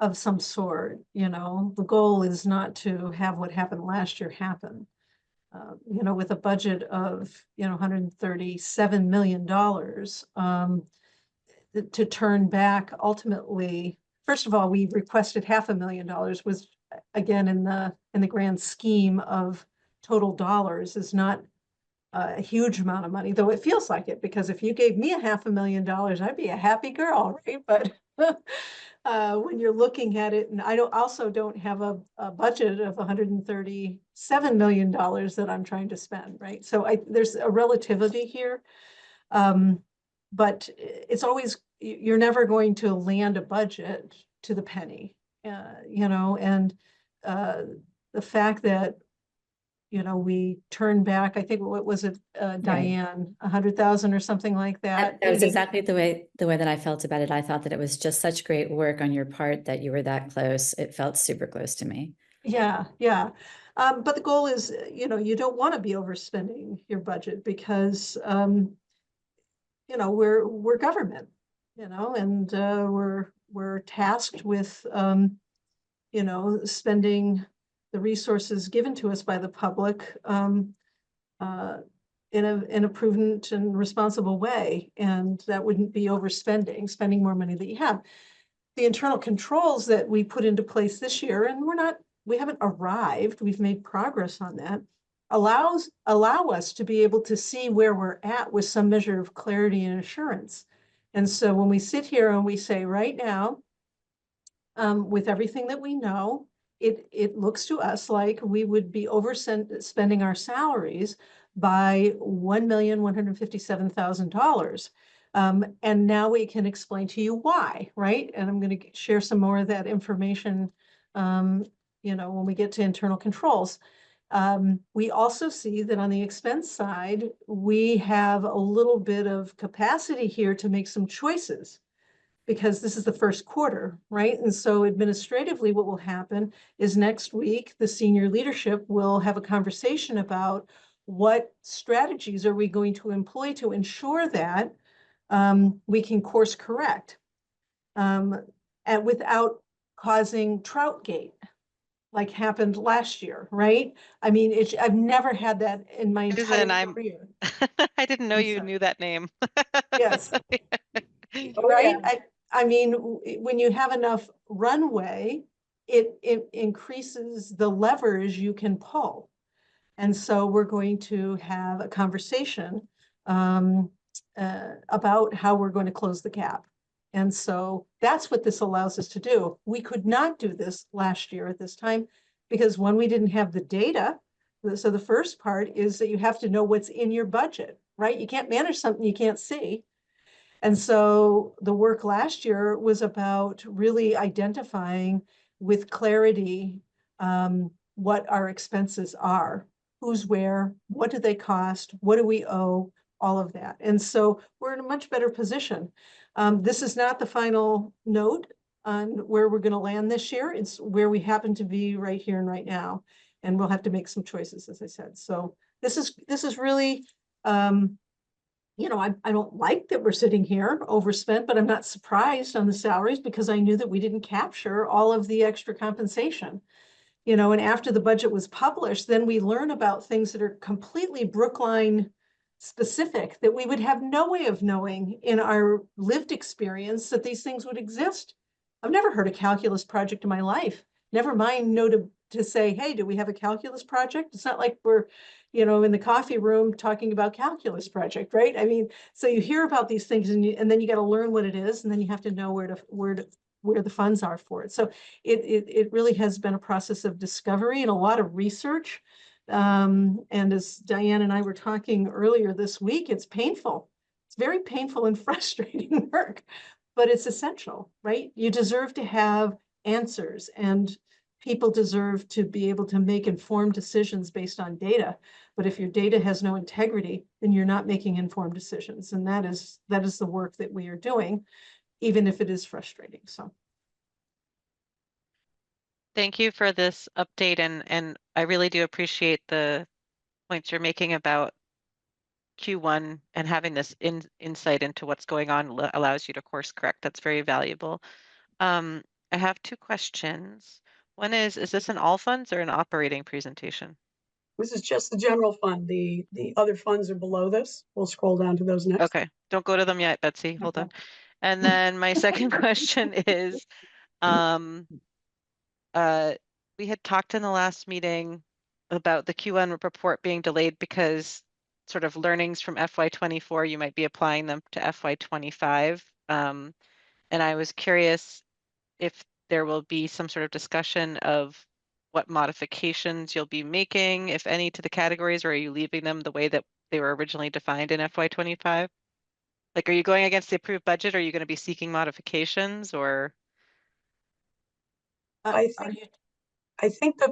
[SPEAKER 8] of some sort. The goal is not to have what happened last year happen. With a budget of, $137 million, to turn back ultimately, first of all, we requested $500,000, was again in the grand scheme of total dollars is not a huge amount of money, though it feels like it, because if you gave me $500,000, I'd be a happy girl, right? But when you're looking at it, and I also don't have a budget of $137 million that I'm trying to spend, right? So there's a relativity here, but it's always you're never going to land a budget to the penny, you know, and the fact that, you know, we turned back, I think, what was it, Diane, 100,000 or something like that.
[SPEAKER 9] That was exactly the way that I felt about it. I thought that it was just such great work on your part that you were that close. It felt super close to me.
[SPEAKER 8] Yeah, yeah. But the goal is, you know, you don't want to be overspending your budget because, you know, we're government, you know, and we're tasked with, you know, spending the resources given to us by the public in a prudent and responsible way, and that wouldn't be overspending, spending more money that you have. The internal controls that we put into place this year, and we haven't arrived, we've made progress on that, allow us to be able to see where we're at with some measure of clarity and assurance. And so when we sit here and we say right now, with everything that we know, it looks to us like we would be overspending our salaries by $1,157,000. And now we can explain to you why, right? And I'm going to share some more of that information, you know, when we get to internal controls. We also see that on the expense side, we have a little bit of capacity here to make some choices, because this is the first quarter, right? And so administratively, what will happen is next week, the senior leadership will have a conversation about what strategies are we going to employ to ensure that we can course correct and without causing Troutgate, like happened last year, right? I mean, I've never had that in my entire
[SPEAKER 1] Susan,
[SPEAKER 8] career.
[SPEAKER 1] I didn't know
[SPEAKER 8] I'm
[SPEAKER 1] you
[SPEAKER 8] sorry.
[SPEAKER 1] knew that name.
[SPEAKER 8] Yes.
[SPEAKER 10] Oh,
[SPEAKER 8] Right?
[SPEAKER 10] yeah.
[SPEAKER 8] I mean, when you have enough runway, it increases the levers you can pull. And so we're going to have a conversation about how we're going to close the gap. And so that's what this allows us to do. We could not do this last year at this time because when we didn't have the data. So the first part is that you have to know what's in your budget, right? You can't manage something you can't see. And so the work last year was about really identifying with clarity what our expenses are, who's where, what do they cost, what do we owe, all of that. And so we're in a much better position. This is not the final note on where we're going to land this year. It's where we happen to be right here and right now. And we'll have to make some choices, as I said. So this is really you know, I don't like that we're sitting here overspent, but I'm not surprised on the salaries because I knew that we didn't capture all of the extra compensation. You know, and after the budget was published, then we learn about things that are completely Brookline specific that we would have no way of knowing in our lived experience that these things would exist. I've never heard a calculus project in my life. Never mind to say, hey, do we have a calculus project? It's not like we're, you know, in the coffee room talking about calculus project, right? I mean, so you hear about these things and then you got to learn what it is, and then you have to know where the funds are for it. So it really has been a process of discovery and a lot of research. And as Diane and I were talking earlier this week, it's painful. It's very painful and frustrating work, but it's essential, right? You deserve to have answers, and people deserve to be able to make informed decisions based on data. But if your data has no integrity, then you're not making informed decisions. And that is the work that we are doing, even if it is frustrating. So
[SPEAKER 1] Thank you for this update, and I really do appreciate the points you're making about Q1 and having this insight into what's going on allows you to course correct. That's very valuable. I have two questions. One is this an all funds or an operating presentation?
[SPEAKER 10] This is just the general fund. The other funds are below this. We'll scroll down to those next.
[SPEAKER 1] Okay, don't go to them yet, Betsy. Hold
[SPEAKER 10] Okay.
[SPEAKER 1] on. And then my second question is, we had talked in the last meeting about the Q1 report being delayed because sort of learnings from FY24, you might be applying them to FY25. And I was curious if there will be some sort of discussion of what modifications you'll be making, if any, to the categories, or are you leaving them the way that they were originally defined in FY25? Like, are you going against the approved budget? Are you going to be seeking modifications or?
[SPEAKER 10] I
[SPEAKER 8] Are
[SPEAKER 10] think,
[SPEAKER 8] you,
[SPEAKER 10] I think I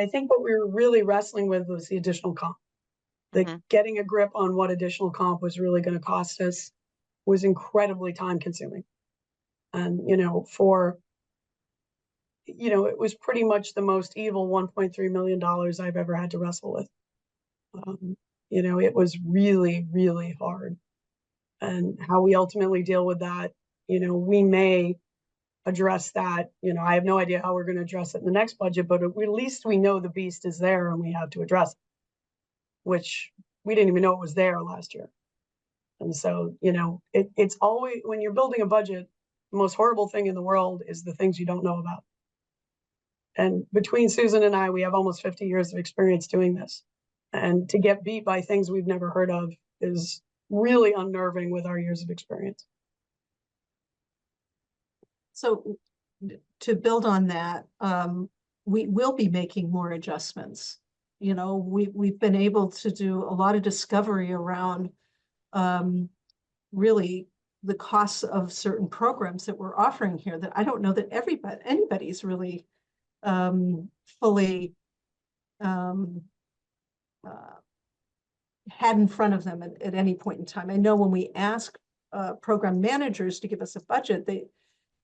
[SPEAKER 10] think what we were really wrestling with was the additional comp.
[SPEAKER 1] Mhm.
[SPEAKER 10] Getting a grip on what additional comp was really going to cost us was incredibly time consuming. And, it was pretty much the most evil $1.3 million I've ever had to wrestle with. It was really, really hard. And how we ultimately deal with that, we may address that. I have no idea how we're going to address it in the next budget, but at least we know the beast is there and we have to address it, which we didn't even know it was there last year. And so, it's always, when you're building a budget, the most horrible thing in the world is the things you don't know about. And between Susan and I, we have almost 50 years of experience doing this. And to get beat by things we've never heard of is really unnerving with our years of experience.
[SPEAKER 8] so to build on that, we will be making more adjustments. We've been able to do a lot of discovery around really the costs of certain programs that we're offering here that I don't know that anybody's really fully had in front of them at any point in time. I know when we ask program managers to give us a budget,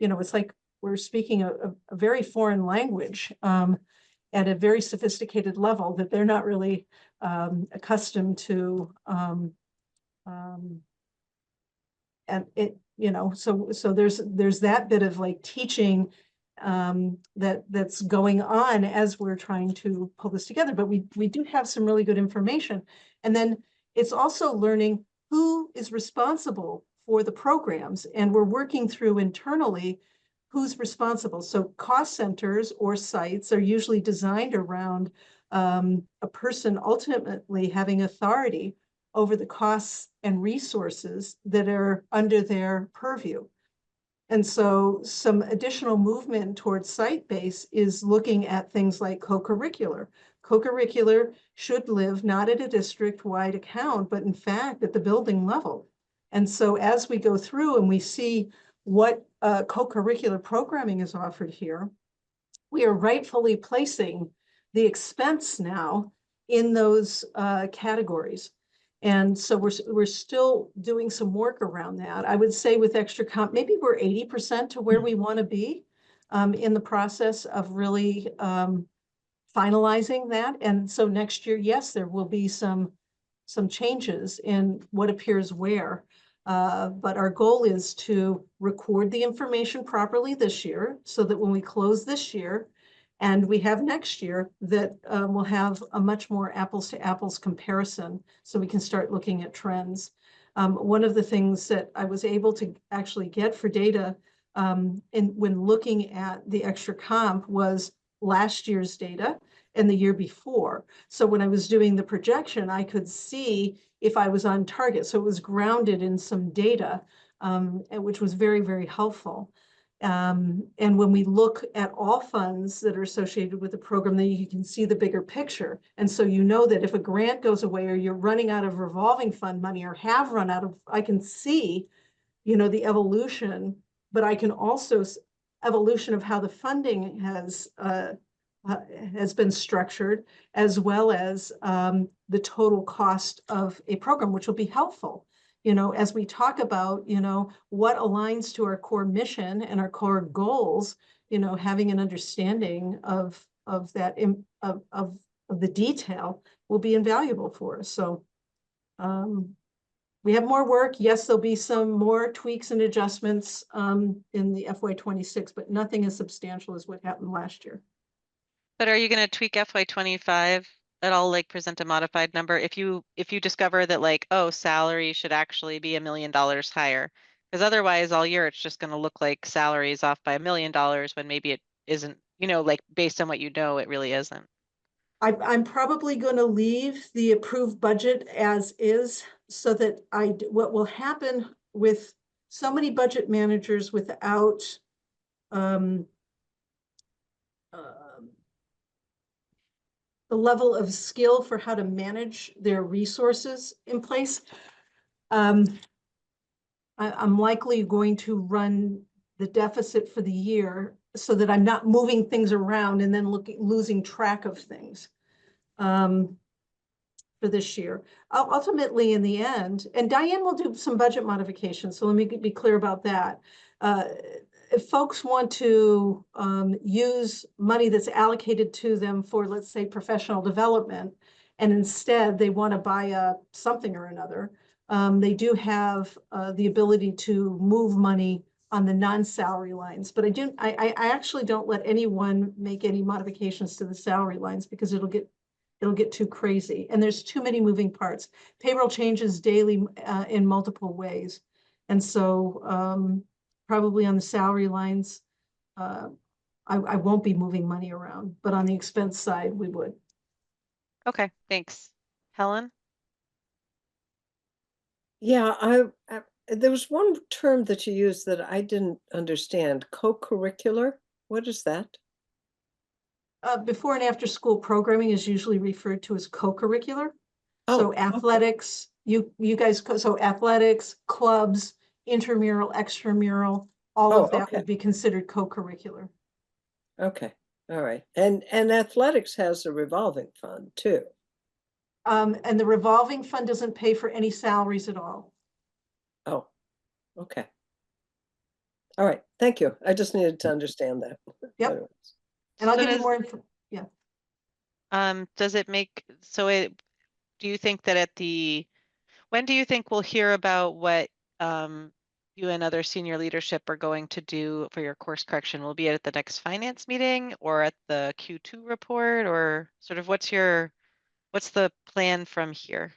[SPEAKER 8] it's like we're speaking a very foreign language at a very sophisticated level that they're not really accustomed to. And it, so there's that bit of like teaching that's going on as we're trying to pull this together. But we do have some really good information. And then it's also learning who is responsible for the programs. And we're working through internally who's responsible. So cost centers or sites are usually designed around a person ultimately having authority over the costs and resources that are under their purview. And so some additional movement towards site-based is looking at things like co-curricular. Co-curricular should live not at a district-wide account, but in fact at the building level. And so as we go through and we see what co-curricular programming is offered here, we are rightfully placing the expense now in those categories. And so we're still doing some work around that. I would say with extra comp, maybe we're 80% to where we want to be in the process of really finalizing that. And so next year, yes, there will be some changes in what appears where. But our goal is to record the information properly this year so that when we close this year, and we have next year that we'll have a much more apples to apples comparison so we can start looking at trends. One of the things that I was able to actually get for data when looking at the extra comp was last year's data and the year before. So when I was doing the projection, I could see if I was on target. So it was grounded in some data, which was very, very helpful. And when we look at all funds that are associated with the program, then you can see the bigger picture. And so you know that if a grant goes away or you're running out of revolving fund money or have run out of, I can see, the evolution, but I can also evolution of how the funding has been structured, as well as the total cost of a program, which will be helpful. As we talk about, what aligns to our core mission and our core goals, having an understanding of that, of the detail will be invaluable for us. So we have more work. Yes, there'll be some more tweaks and adjustments in the FY26, but nothing as substantial as what happened last year.
[SPEAKER 1] But are you going to tweak FY25 at all, like present a modified number if you discover that like, oh, salary should actually be $1 million higher? Because otherwise all year it's just going to look like salary is off by $1 million when maybe it isn't, like based on what it really isn't.
[SPEAKER 8] I'm probably going to leave the approved budget as is so that what will happen with so many budget managers without the level of skill for how to manage their resources in place. I'm likely going to run the deficit for the year so that I'm not moving things around and then losing track of things. For this year. Ultimately, in the end, and Diane will do some budget modifications, so let me be clear about that. If folks want to use money that's allocated to them for, let's say, professional development, and instead they want to buy something or another, they do have the ability to move money on the non-salary lines. But I actually don't let anyone make any modifications to the salary lines because it'll get too crazy. And there's too many moving parts. Payroll changes daily in multiple ways. And so probably on the salary lines, I won't be moving money around, but on the expense side, we would.
[SPEAKER 1] Okay, thanks. Helen?
[SPEAKER 3] Yeah, there was one term that you used that I didn't understand, co-curricular. What is that?
[SPEAKER 8] Before and after school programming is usually referred to as co-curricular. So
[SPEAKER 3] Oh,
[SPEAKER 8] athletics, you guys, so athletics, clubs, intramural, extramural, all
[SPEAKER 3] Oh,
[SPEAKER 8] of that
[SPEAKER 3] okay.
[SPEAKER 8] would be considered co-curricular.
[SPEAKER 3] Okay, all right. And athletics has a revolving fund too.
[SPEAKER 8] And the revolving fund doesn't pay for any salaries at all.
[SPEAKER 3] Oh, okay. All right, thank you. I just needed to understand that.
[SPEAKER 8] Yep. And I'll
[SPEAKER 1] So
[SPEAKER 8] give you
[SPEAKER 1] does-
[SPEAKER 8] more info. Yeah.
[SPEAKER 1] Does it make, so do you think that when do you think we'll hear about what you and other senior leadership are going to do for your course correction? Will it be at the next finance meeting or at the Q2 report, or sort of what's the plan from here?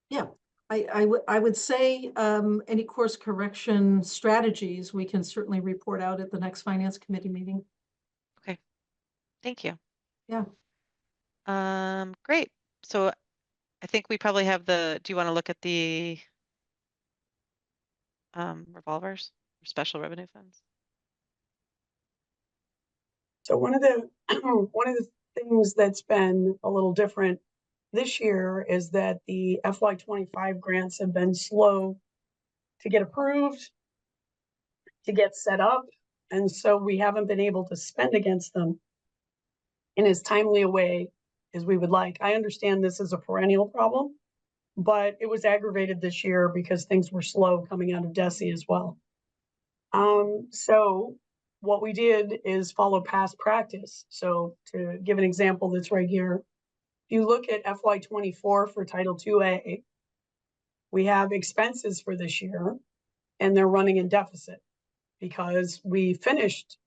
[SPEAKER 8] Yeah, I would say any course correction strategies we can certainly report out at the next finance committee meeting.
[SPEAKER 1] Okay, thank you.
[SPEAKER 8] Yeah.
[SPEAKER 1] Great. So I think we probably have do you want to look at the revolvers or special revenue funds?
[SPEAKER 10] So one of the one of the things that's been a little different this year is that the FY25 grants have been slow to get approved, to get set up, and so we haven't been able to spend against them in as timely a way as we would like. I understand this is a perennial problem, but it was aggravated this year because things were slow coming out of DESE as well. So what we did is follow past practice. So to give an example that's right here, if you look at FY24 for Title IIA, we have expenses for this year, and they're running in deficit because we finished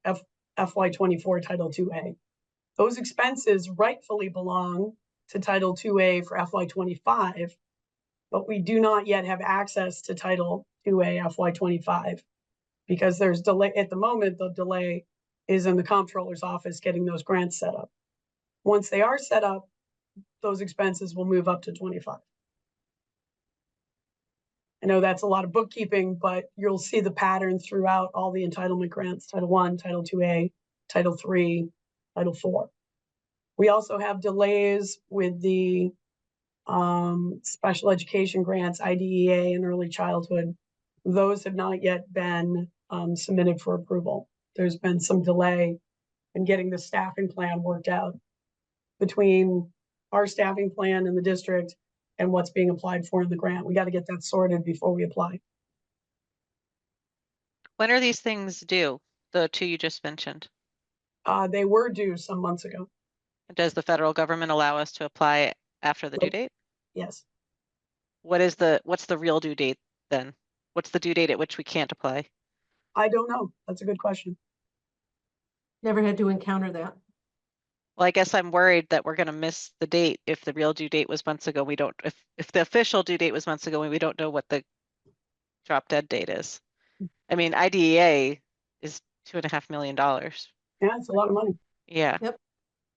[SPEAKER 10] FY24 Title IIA. Those expenses rightfully belong to Title IIA for FY25, but we do not yet have access to Title IIA FY25 because there's delay at the moment. The delay is in the comptroller's office getting those grants set up. Once they are set up, those expenses will move up to 25. I know that's a lot of bookkeeping, but you'll see the pattern throughout all the entitlement grants, Title I, Title IIA, Title III, Title IV. We also have delays with the special education grants, IDEA and early childhood. Those have not yet been submitted for approval. There's been some delay in getting the staffing plan worked out between our staffing plan in the district and what's being applied for in the grant. We got to get that sorted before we apply.
[SPEAKER 1] When are these things due? The two you just mentioned?
[SPEAKER 10] They were due some months ago.
[SPEAKER 1] Does the federal government allow us to apply after the due date?
[SPEAKER 10] Yes.
[SPEAKER 1] What's the real due date then? What's the due date at which we can't apply?
[SPEAKER 10] I don't know. That's a good question.
[SPEAKER 8] Never had to encounter that.
[SPEAKER 1] Well, I guess I'm worried that we're going to miss the date if the real due date was months ago. We don't, if the official due date was months ago, and we don't know what the drop dead date is. I mean, IDEA is $2.5 million.
[SPEAKER 10] Yeah, it's a lot of money.
[SPEAKER 1] Yeah.
[SPEAKER 8] Yep.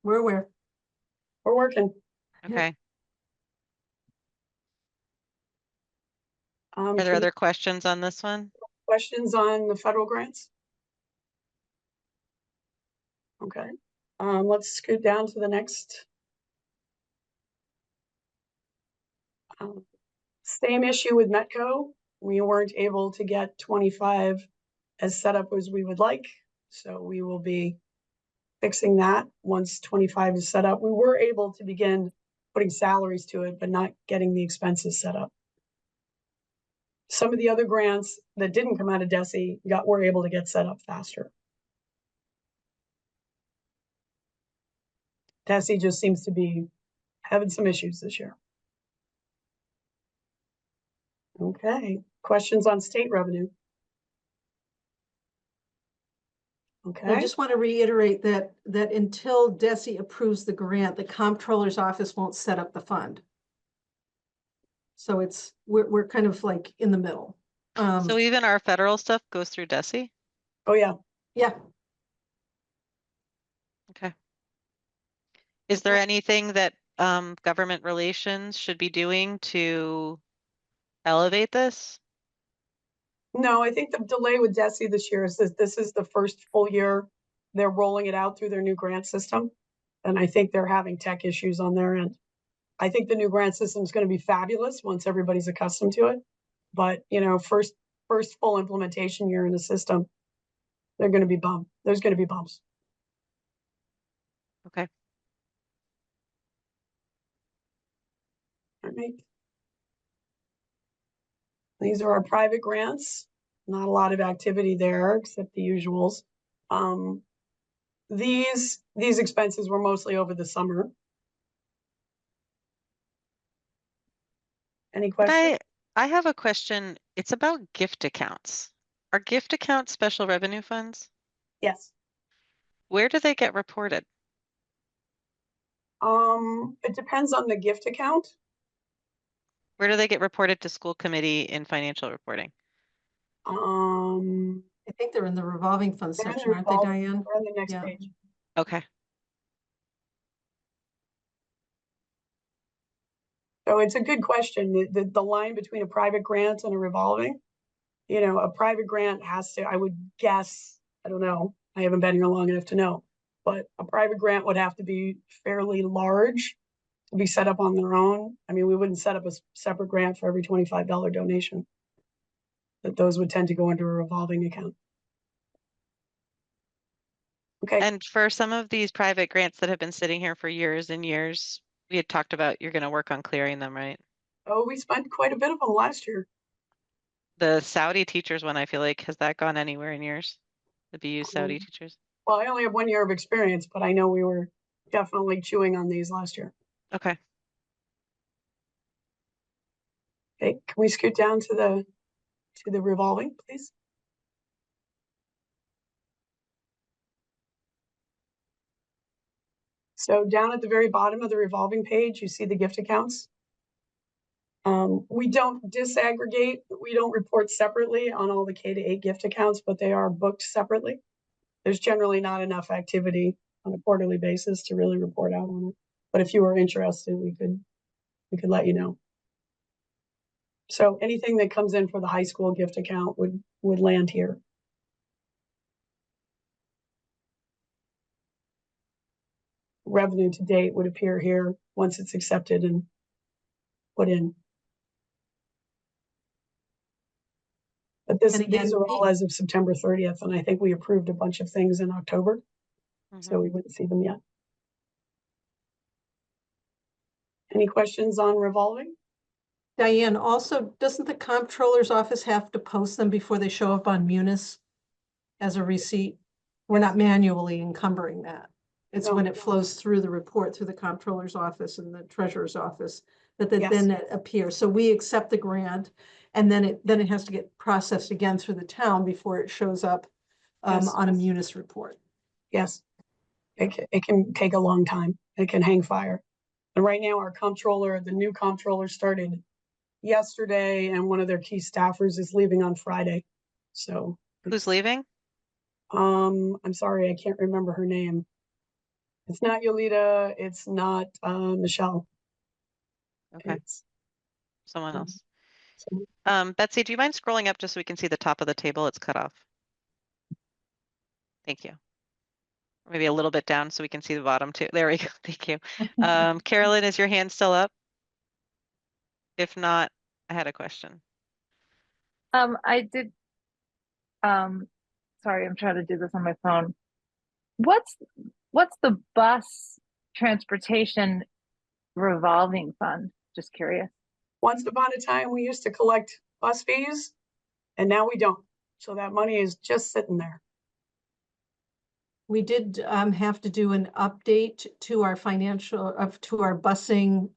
[SPEAKER 8] We're aware.
[SPEAKER 10] We're working.
[SPEAKER 1] Okay. Are there
[SPEAKER 10] Any
[SPEAKER 1] other questions on this one?
[SPEAKER 10] questions on the federal grants? Okay. Let's scoot down to the next. Same issue with Metco. We weren't able to get 25 as set up as we would like, so we will be fixing that once 25 is set up. We were able to begin putting salaries to it, but not getting the expenses set up. Some of the other grants that didn't come out of DESI were able to get set up faster. DESI just seems to be having some issues this year. Okay, questions on state revenue?
[SPEAKER 8] I
[SPEAKER 10] Okay,
[SPEAKER 8] just want to reiterate that until DESI approves the grant, the comptroller's office won't set up the fund. So we're kind of like in the middle.
[SPEAKER 1] So even our federal stuff goes through DESI?
[SPEAKER 10] oh yeah,
[SPEAKER 8] Yeah,
[SPEAKER 1] Okay. Is there anything that government relations should be doing to elevate this?
[SPEAKER 10] no, I think the delay with DESI this year is this is the first full year they're rolling it out through their new grant system. And I think they're having tech issues on their end. I think the new grant system is going to be fabulous once everybody's accustomed to it. But, you know, first full implementation year in the system, they're going to be bummed. There's going to be bumps.
[SPEAKER 1] Okay.
[SPEAKER 10] All right. These are our private grants. Not a lot of activity there except the usuals. These expenses were mostly over the summer. Any questions?
[SPEAKER 1] I have a question. It's about gift accounts. Are gift accounts special revenue funds?
[SPEAKER 10] Yes.
[SPEAKER 1] Where do they get reported?
[SPEAKER 10] It depends on the gift account.
[SPEAKER 1] Where do they get reported to school committee in financial reporting?
[SPEAKER 8] I think they're in the revolving fund
[SPEAKER 10] They're in the
[SPEAKER 8] section, aren't they,
[SPEAKER 10] revolving-
[SPEAKER 8] Diane?
[SPEAKER 10] they're on the next
[SPEAKER 8] Yeah.
[SPEAKER 10] page.
[SPEAKER 1] Okay.
[SPEAKER 10] So it's a good question. The line between a private grant and a revolving, you know, a private grant has to, I would guess, I don't know, I haven't been here long enough to know, but a private grant would have to be fairly large to be set up on their own. I mean, we wouldn't set up a separate grant for every $25 donation. But those would tend to go into a revolving account. Okay.
[SPEAKER 1] And for some of these private grants that have been sitting here for years and years, we had talked about you're going to work on clearing them, right?
[SPEAKER 10] Oh, we spent quite a bit of them last year.
[SPEAKER 1] The Saudi teachers one, I feel like, has that gone anywhere in years? The BU Saudi teachers?
[SPEAKER 10] Well, I only have 1 year of experience, but I know we were definitely chewing on these last year.
[SPEAKER 1] Okay.
[SPEAKER 10] Okay, can we scoot down to the revolving, please? So down at the very bottom of the revolving page, you see the gift accounts. We don't disaggregate, we don't report separately on all the K-8 gift accounts, but they are booked separately. There's generally not enough activity on a quarterly basis to really report out on it. But if you were interested, we could let you know. So anything that comes in for the high school gift account would land here. Revenue to date would appear here once it's accepted and put in. But
[SPEAKER 8] And again,
[SPEAKER 10] these are all as of September 30th, and I think we approved a bunch of things in October, so we wouldn't see them yet. Any questions on revolving?
[SPEAKER 8] Diane, also, doesn't the comptroller's office have to post them before they show up on Munis as a receipt? We're not manually encumbering that. It's when
[SPEAKER 10] No.
[SPEAKER 8] it flows through the report through the comptroller's office and the treasurer's office that
[SPEAKER 10] Yes.
[SPEAKER 8] then it appears. So we accept the grant and then it has to get processed again through the town before it shows up
[SPEAKER 10] Yes.
[SPEAKER 8] on a Munis report.
[SPEAKER 10] Yes, it can take a long time. It can hang fire. And right now, our comptroller, the new comptroller, started yesterday, and one of their key staffers is leaving on Friday. So
[SPEAKER 1] Who's leaving?
[SPEAKER 10] I'm sorry, I can't remember her name. It's not Yolita. It's not Michelle.
[SPEAKER 1] Okay,
[SPEAKER 10] It's
[SPEAKER 1] someone else.
[SPEAKER 10] so-
[SPEAKER 1] Betsy, do you mind scrolling up just so we can see the top of the table? It's cut off. Thank you. Maybe a little bit down so we can see the bottom too. There we go. Thank you. Carolyn, is your hand still up? If not, I had a question.
[SPEAKER 11] I did, sorry, I'm trying to do this on my phone. What's the bus transportation revolving fund? Just curious.
[SPEAKER 10] Once upon a time, we used to collect bus fees, and now we don't. So that money is just sitting there.
[SPEAKER 8] We did have to do an update to our to our busing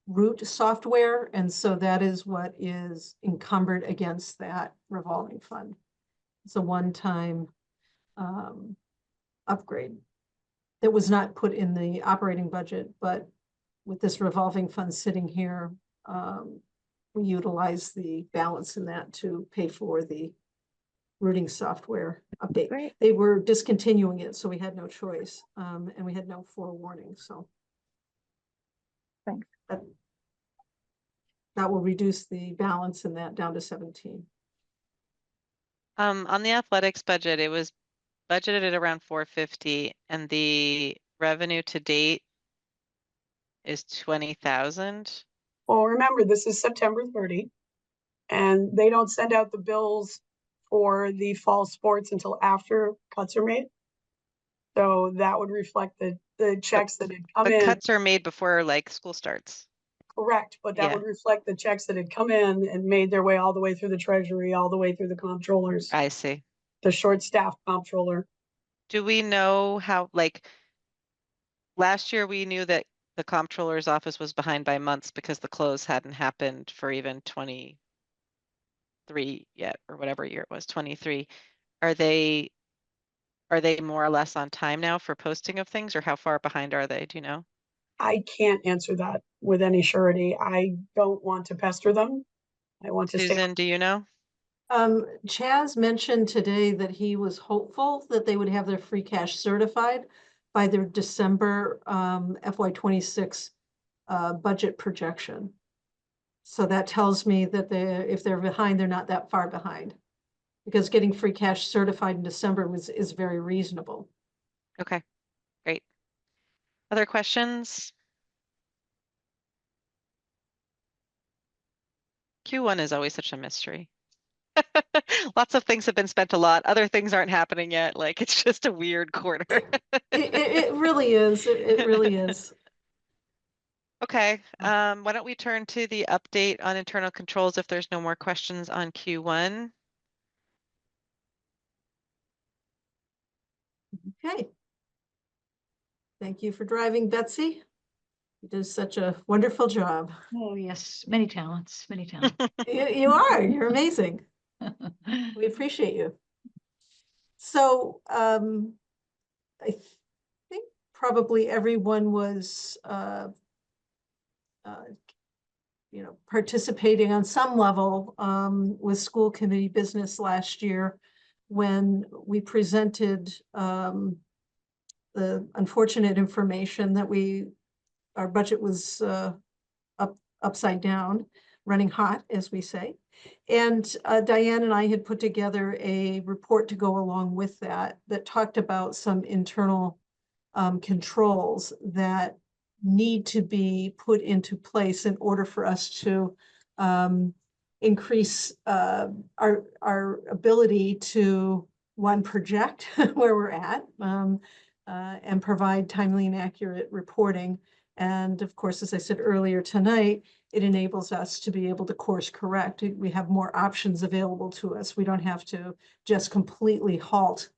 [SPEAKER 8] route software. And so that is what is encumbered against that revolving fund. It's a one-time upgrade that was not put in the operating budget, but with this revolving fund sitting here, we utilize the balance in that to pay for the routing software update.
[SPEAKER 11] Great.
[SPEAKER 8] They were discontinuing it, so we had no choice, and we had no forewarning, so.
[SPEAKER 11] Thanks.
[SPEAKER 8] That will reduce the balance in that down to 17.
[SPEAKER 1] On the athletics budget, it was budgeted at around 450, and the revenue to date is 20,000.
[SPEAKER 10] Well, remember, this is September 30, and they don't send out the bills for the fall sports until after cuts are made. So that would reflect the checks that had come
[SPEAKER 1] But
[SPEAKER 10] in.
[SPEAKER 1] cuts are made before like school starts.
[SPEAKER 10] Correct, but that
[SPEAKER 1] Yeah.
[SPEAKER 10] would reflect the checks that had come in and made their way all the way through the treasury, all the way through the comptrollers,
[SPEAKER 1] I see.
[SPEAKER 10] the short-staffed comptroller.
[SPEAKER 1] Do we know how, like, last year we knew that the comptroller's office was behind by months because the close hadn't happened for even 23 yet, or whatever year it was, 23. Are they more or less on time now for posting of things, or how far behind are they? Do you know?
[SPEAKER 10] I can't answer that with any surety. I don't want to pester them. I want to stay.
[SPEAKER 1] Susan, do you know?
[SPEAKER 8] Chaz mentioned today that he was hopeful that they would have their free cash certified by their December FY26 budget projection. So that tells me that if they're behind, they're not that far behind, because getting free cash certified in December is very reasonable.
[SPEAKER 1] Okay, great. Other questions? Q1 is always such a mystery. Lots of things have been spent a lot. Other things aren't happening yet. Like, it's just a weird quarter.
[SPEAKER 8] It really is. It really is.
[SPEAKER 1] Okay, why don't we turn to the update on internal controls if there's no more questions on Q1?
[SPEAKER 8] Okay. Thank you for driving, Betsy. You did such a wonderful job.
[SPEAKER 7] Oh, yes, many talents, many talents.
[SPEAKER 8] You are. You're amazing. We appreciate you. So I think probably everyone was participating on some level with school committee business last year when we presented the unfortunate information that our budget was upside down, running hot, as we say. And Diane and I had put together a report to go along with that talked about some internal controls that need to be put into place in order for us to increase our ability to, one, project where we're at and provide timely and accurate reporting. And of course, as I said earlier tonight, it enables us to be able to course correct. We have more options available to us. We don't have to just completely halt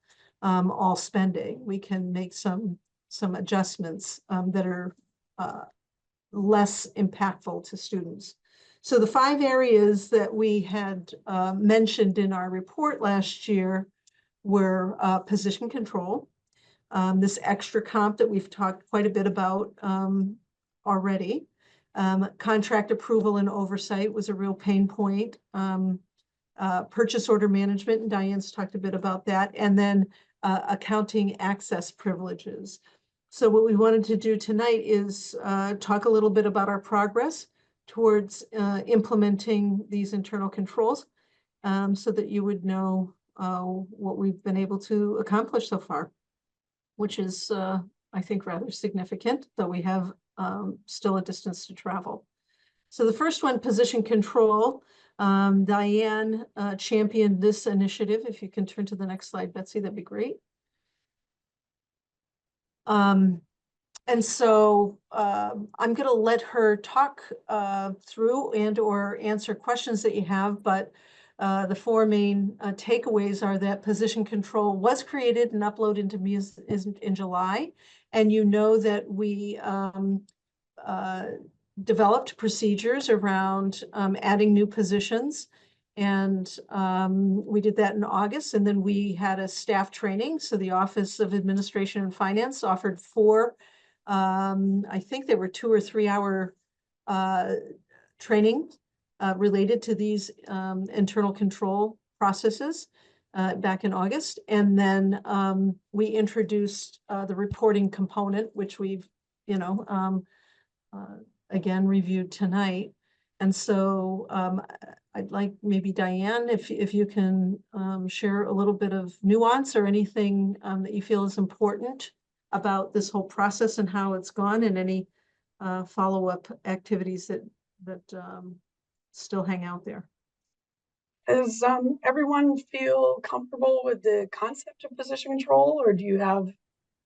[SPEAKER 8] all spending. We can make some adjustments that are less impactful to students. So the 5 areas that we had mentioned in our report last year were position control, this extra comp that we've talked quite a bit about already. Contract approval and oversight was a real pain point. Purchase order management, and Diane's talked a bit about that, and then accounting access privileges. So what we wanted to do tonight is talk a little bit about our progress towards implementing these internal controls so that you would know what we've been able to accomplish so far, which is, I think, rather significant, though we have still a distance to travel. So the first one, position control. Diane championed this initiative. If you can turn to the next slide, Betsy, that'd be great. And so I'm going to let her talk through and or answer questions that you have, but the four main takeaways are that position control was created and uploaded into Muse in July. And you know that we developed procedures around adding new positions. And we did that in August, and then we had a staff training. So the Office of Administration and Finance offered 4, I think there were 2 or 3 hour training related to these internal control processes back in August. And then we introduced the reporting component, which we've, again, reviewed tonight. And so I'd like maybe Diane, if you can share a little bit of nuance or anything that you feel is important about this whole process and how it's gone, and any follow-up activities that still hang out there.
[SPEAKER 10] Does everyone feel comfortable with the concept of position control, or do you have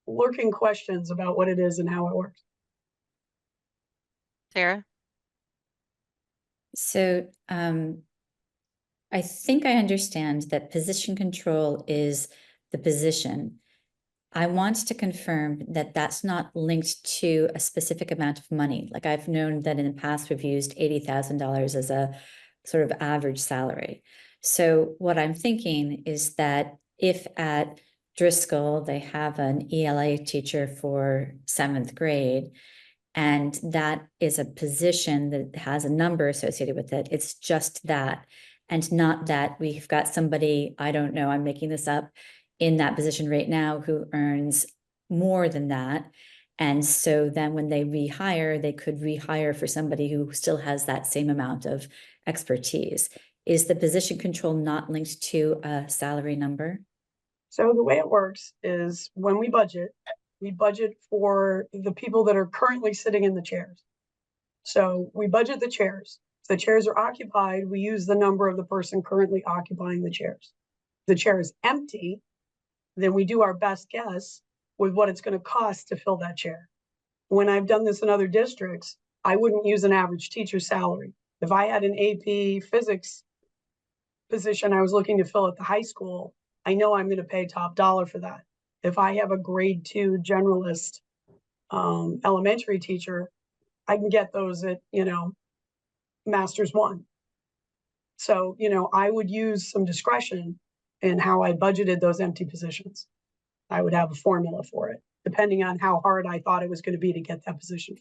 [SPEAKER 10] lurking questions about what it is and how it works?
[SPEAKER 1] Sarah?
[SPEAKER 9] So I think I understand that position control is the position. I want to confirm that that's not linked to a specific amount of money. Like, I've known that in the past we've used $80,000 as a sort of average salary. So what I'm thinking is that if at Driscoll they have an ELA teacher for 7th grade, and that is a position that has a number associated with it, it's just that, and not that we've got somebody, I don't know, I'm making this up, in that position right now who earns more than that. And so then when they rehire, they could rehire for somebody who still has that same amount of expertise. Is the position control not linked to a salary number?
[SPEAKER 10] So the way it works is when we budget for the people that are currently sitting in the chairs. So we budget the chairs. If the chairs are occupied, we use the number of the person currently occupying the chairs. If the chair is empty, then we do our best guess with what it's going to cost to fill that chair. When I've done this in other districts, I wouldn't use an average teacher's salary. If I had an AP physics position I was looking to fill at the high school, I know I'm going to pay top dollar for that. If I have a grade 2 generalist elementary teacher, I can get those at, Masters 1. So, I would use some discretion in how I budgeted those empty positions. I would have a formula for it, depending on how hard I thought it was going to be to get that position.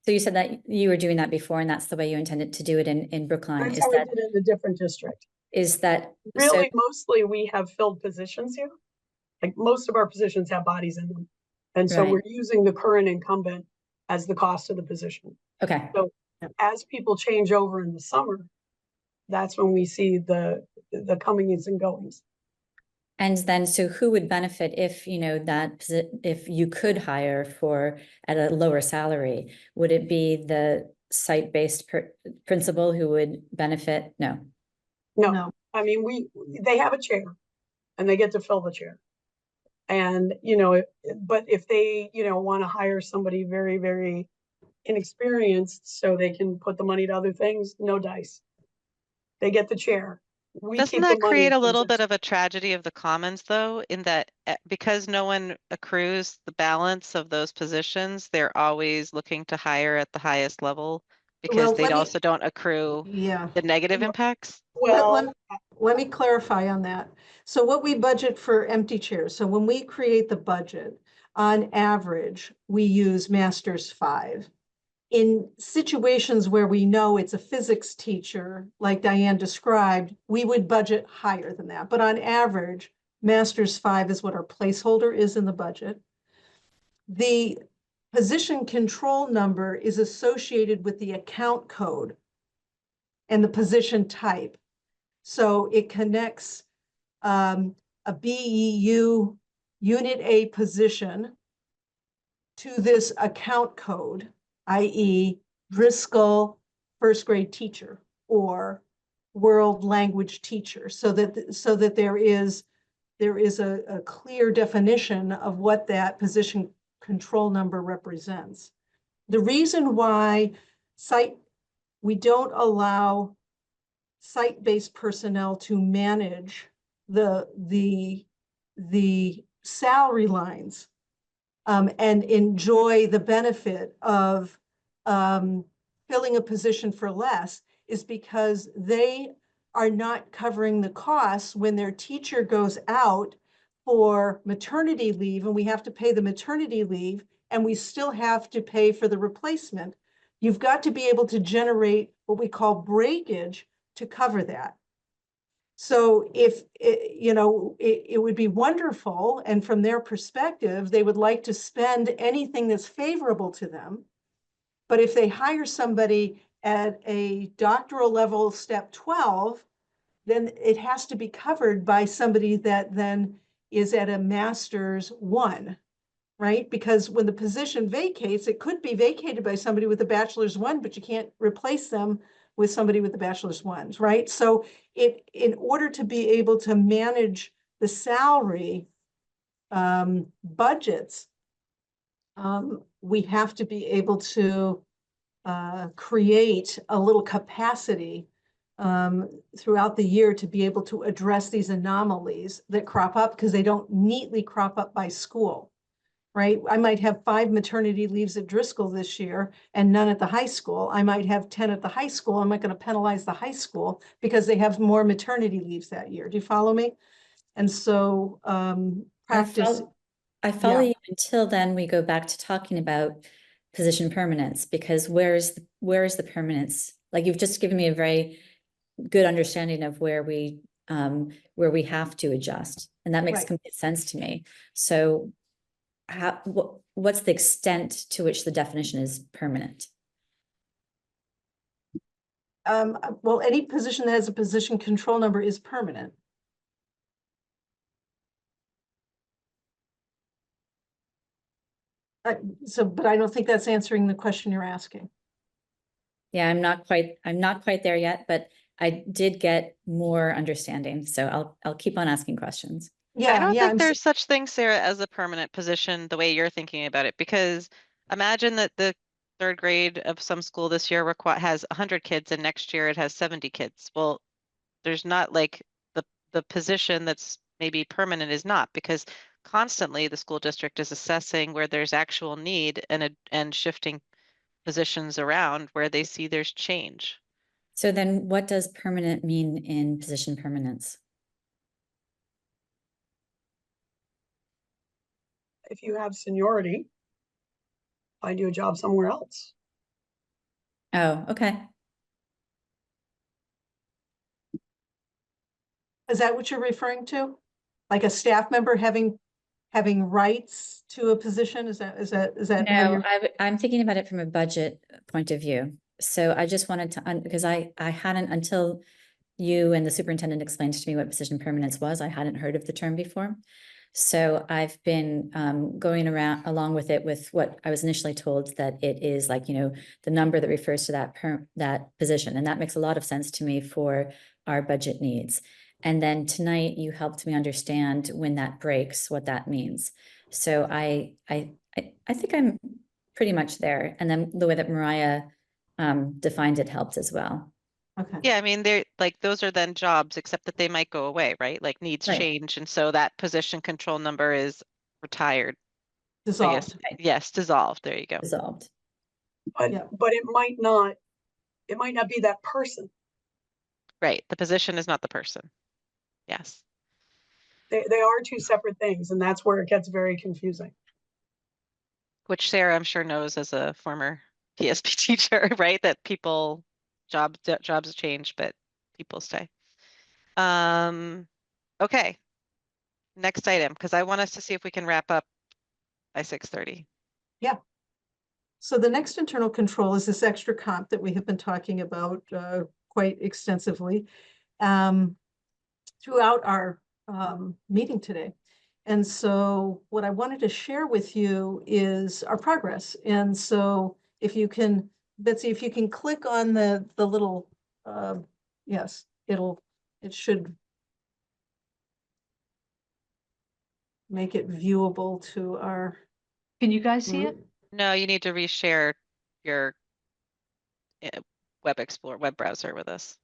[SPEAKER 9] So you said that you were doing that before, and that's the way you intended to do it in Brookline.
[SPEAKER 10] That's how I did it in a different district.
[SPEAKER 9] Is that
[SPEAKER 10] really mostly we have filled positions here? Like, most of our positions have bodies in them. And so we're using the current incumbent as the cost of the position.
[SPEAKER 9] Okay.
[SPEAKER 10] So as people change over in the summer, that's when we see the comings and goings.
[SPEAKER 9] And then, so who would benefit if, if you could hire for at a lower salary? Would it be the site-based principal who would benefit? No.
[SPEAKER 10] I mean, they have a chair and they get to fill the chair. And, but if they, want to hire somebody very, very inexperienced so they can put the money to other things, no dice. They get the chair.
[SPEAKER 1] Doesn't that create a little bit of a tragedy of the commons, though, in that because no one accrues the balance of those positions, they're always looking to hire at the highest level because they also don't accrue the negative impacts?
[SPEAKER 8] Well, let me clarify on that. So what we budget for empty chairs, so when we create the budget, on average, we use Masters 5. In situations where we know it's a physics teacher, like Diane described, we would budget higher than that. But on average, Masters 5 is what our placeholder is in the budget. The position control number is associated with the account code and the position type. So it connects a BEU Unit A position to this account code, i.e. Driscoll first grade teacher or world language teacher, so that there is a clear definition of what that position control number represents. The reason why we don't allow site-based personnel to manage the salary lines and enjoy the benefit of filling a position for less is because they are not covering the costs when their teacher goes out for maternity leave, and we have to pay the maternity leave, and we still have to pay for the replacement. You've got to be able to generate what we call breakage to cover that. So if, it would be wonderful, and from their perspective, they would like to spend anything that's favorable to them. But if they hire somebody at a doctoral level, step 12, then it has to be covered by somebody that then is at a master's 1, right? Because when the position vacates, it could be vacated by somebody with a bachelor's 1, but you can't replace them with somebody with a bachelor's 1, right? So in order to be able to manage the salary budgets, we have to be able to create a little capacity throughout the year to be able to address these anomalies that crop up, because they don't neatly crop up by school, right? I might have 5 maternity leaves at Driscoll this year and none at the high school. I might have 10 at the high school. I'm not going to penalize the high school because they have more maternity leaves that year. Do you follow me? And so practice.
[SPEAKER 9] I follow
[SPEAKER 8] Yeah.
[SPEAKER 9] you until then we go back to talking about position permanence, because where is the permanence? Like, you've just given me a very good understanding of where we have to adjust, and that makes
[SPEAKER 8] Right.
[SPEAKER 9] complete sense to me. So what's the extent to which the definition is permanent?
[SPEAKER 8] Well, any position that has a position control number is permanent. But I don't think that's answering the question you're asking.
[SPEAKER 9] Yeah, I'm not quite there yet, but I did get more understanding. So I'll keep on asking questions.
[SPEAKER 8] Yeah,
[SPEAKER 1] I don't
[SPEAKER 8] yeah.
[SPEAKER 1] think there's such thing, Sarah, as a permanent position the way you're thinking about it, because imagine that the 3rd grade of some school this year has 100 kids and next year it has 70 kids. Well, there's not like the position that's maybe permanent is not, because constantly the school district is assessing where there's actual need and shifting positions around where they see there's change.
[SPEAKER 9] So then what does permanent mean in position permanence?
[SPEAKER 10] If you have seniority, find you a job somewhere else.
[SPEAKER 9] Oh, okay.
[SPEAKER 8] Is that what you're referring to? Like a staff member having rights to a position? Is that how
[SPEAKER 9] No,
[SPEAKER 8] you're?
[SPEAKER 9] I'm thinking about it from a budget point of view. So I just wanted to, because I hadn't, until you and the superintendent explained to me what position permanence was, I hadn't heard of the term before. So I've been going along with it with what I was initially told, that it is like, the number that refers to that position. And that makes a lot of sense to me for our budget needs. And then tonight you helped me understand when that breaks, what that means. So I think I'm pretty much there. And then the way that Mariah defined it helped as well.
[SPEAKER 8] Okay.
[SPEAKER 1] Yeah, I mean, they're like, those are then jobs, except that they might go away, right? Like needs
[SPEAKER 9] Right.
[SPEAKER 1] change. And so that position control number is retired. I
[SPEAKER 8] Dissolved.
[SPEAKER 1] guess. Yes, dissolved. There you go.
[SPEAKER 9] Dissolved.
[SPEAKER 10] But
[SPEAKER 8] Yeah.
[SPEAKER 10] but it might not be that person.
[SPEAKER 1] Right. The position is not the person. Yes.
[SPEAKER 10] They are 2 separate things, and that's where it gets very confusing.
[SPEAKER 1] Which Sarah, I'm sure, knows as a former TSP teacher, right? That jobs change, but people stay. Okay. Next item, because I want us to see if we can wrap up by 6:30.
[SPEAKER 8] Yeah. So the next internal control is this extra comp that we have been talking about quite extensively throughout our meeting today. And so what I wanted to share with you is our progress. And so if you can Betsy, if you can click on the little, yes, it should make it viewable to our.
[SPEAKER 7] Can you guys see it?
[SPEAKER 1] No, you need to reshare your web browser with us.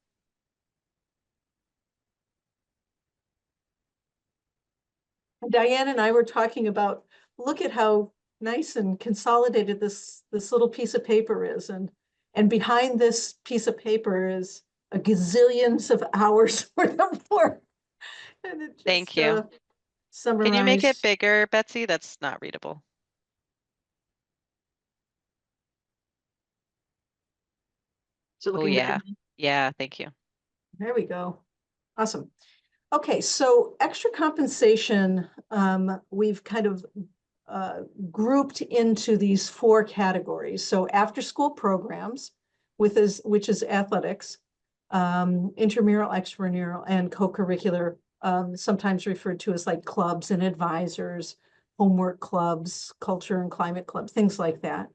[SPEAKER 8] Diane and I were talking about, look at how nice and consolidated this little piece of paper is, and behind this piece of paper is a gazillions of hours worth of work. And it just,
[SPEAKER 1] Thank you.
[SPEAKER 8] Summarized.
[SPEAKER 1] Can you make it bigger, Betsy? That's not readable.
[SPEAKER 7] Is it
[SPEAKER 1] Oh,
[SPEAKER 7] looking
[SPEAKER 1] yeah.
[SPEAKER 7] better?
[SPEAKER 1] Yeah, thank you.
[SPEAKER 8] There we go. Awesome. Okay, so extra compensation, we've kind of grouped into these 4 categories. So after school programs, which is athletics, intramural, extramural, and co-curricular, sometimes referred to as like clubs and advisors, homework clubs, culture and climate clubs, things like that.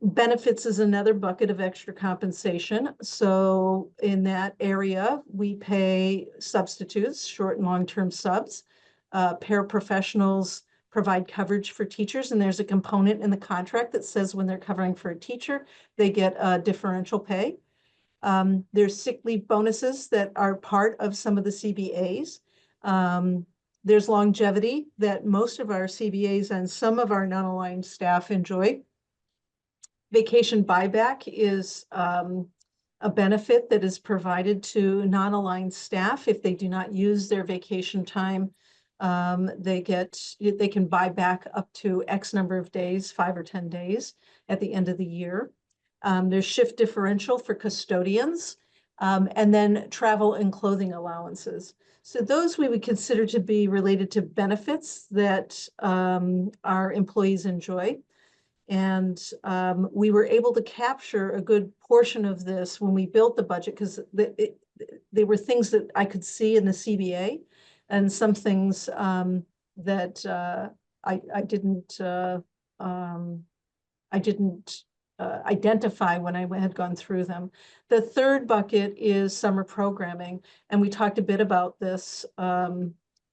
[SPEAKER 8] Benefits is another bucket of extra compensation. So in that area, we pay substitutes, short and long-term subs. Paraprofessionals provide coverage for teachers, and there's a component in the contract that says when they're covering for a teacher, they get differential pay. There's sick leave bonuses that are part of some of the CBAs. There's longevity that most of our CBAs and some of our non-aligned staff enjoy. Vacation buyback is a benefit that is provided to non-aligned staff. If they do not use their vacation time, they can buy back up to X number of days, 5 or 10 days at the end of the year. There's shift differential for custodians, and then travel and clothing allowances. So those we would consider to be related to benefits that our employees enjoy. And we were able to capture a good portion of this when we built the budget, because they were things that I could see in the CBA, and some things that I didn't identify when I had gone through them. The third bucket is summer programming, and we talked a bit about this a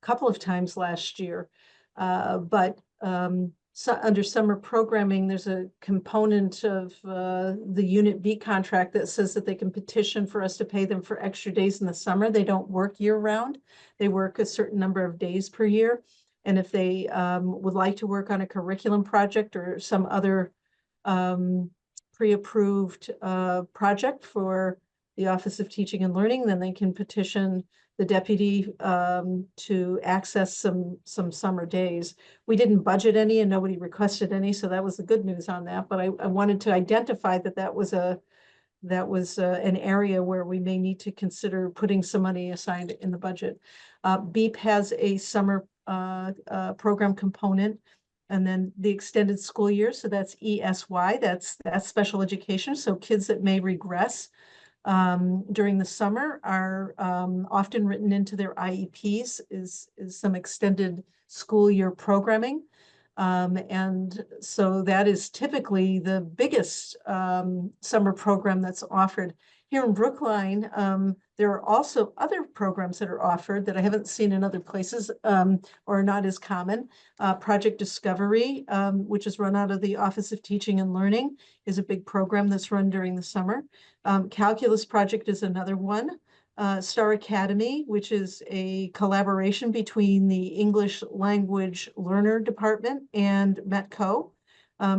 [SPEAKER 8] couple of times last year, but so under summer programming, there's a component of the Unit B contract that says that they can petition for us to pay them for extra days in the summer. They don't work year round. They work a certain number of days per year. And if they would like to work on a curriculum project or some other pre-approved project for the Office of Teaching and Learning, then they can petition the deputy to access some summer days. We didn't budget any and nobody requested any, so that was the good news on that. But I wanted to identify that was an area where we may need to consider putting some money aside in the budget. BEEP has a summer program component, and then the extended school year. So that's ESY, that's special education. So kids that may regress during the summer are often written into their IEPs is some extended school year programming. And so that is typically the biggest summer program that's offered. Here in Brookline, there are also other programs that are offered that I haven't seen in other places or not as common. Project Discovery, which is run out of the Office of Teaching and Learning, is a big program that's run during the summer. Calculus Project is another one. Star Academy, which is a collaboration between the English Language Learner Department and Metco,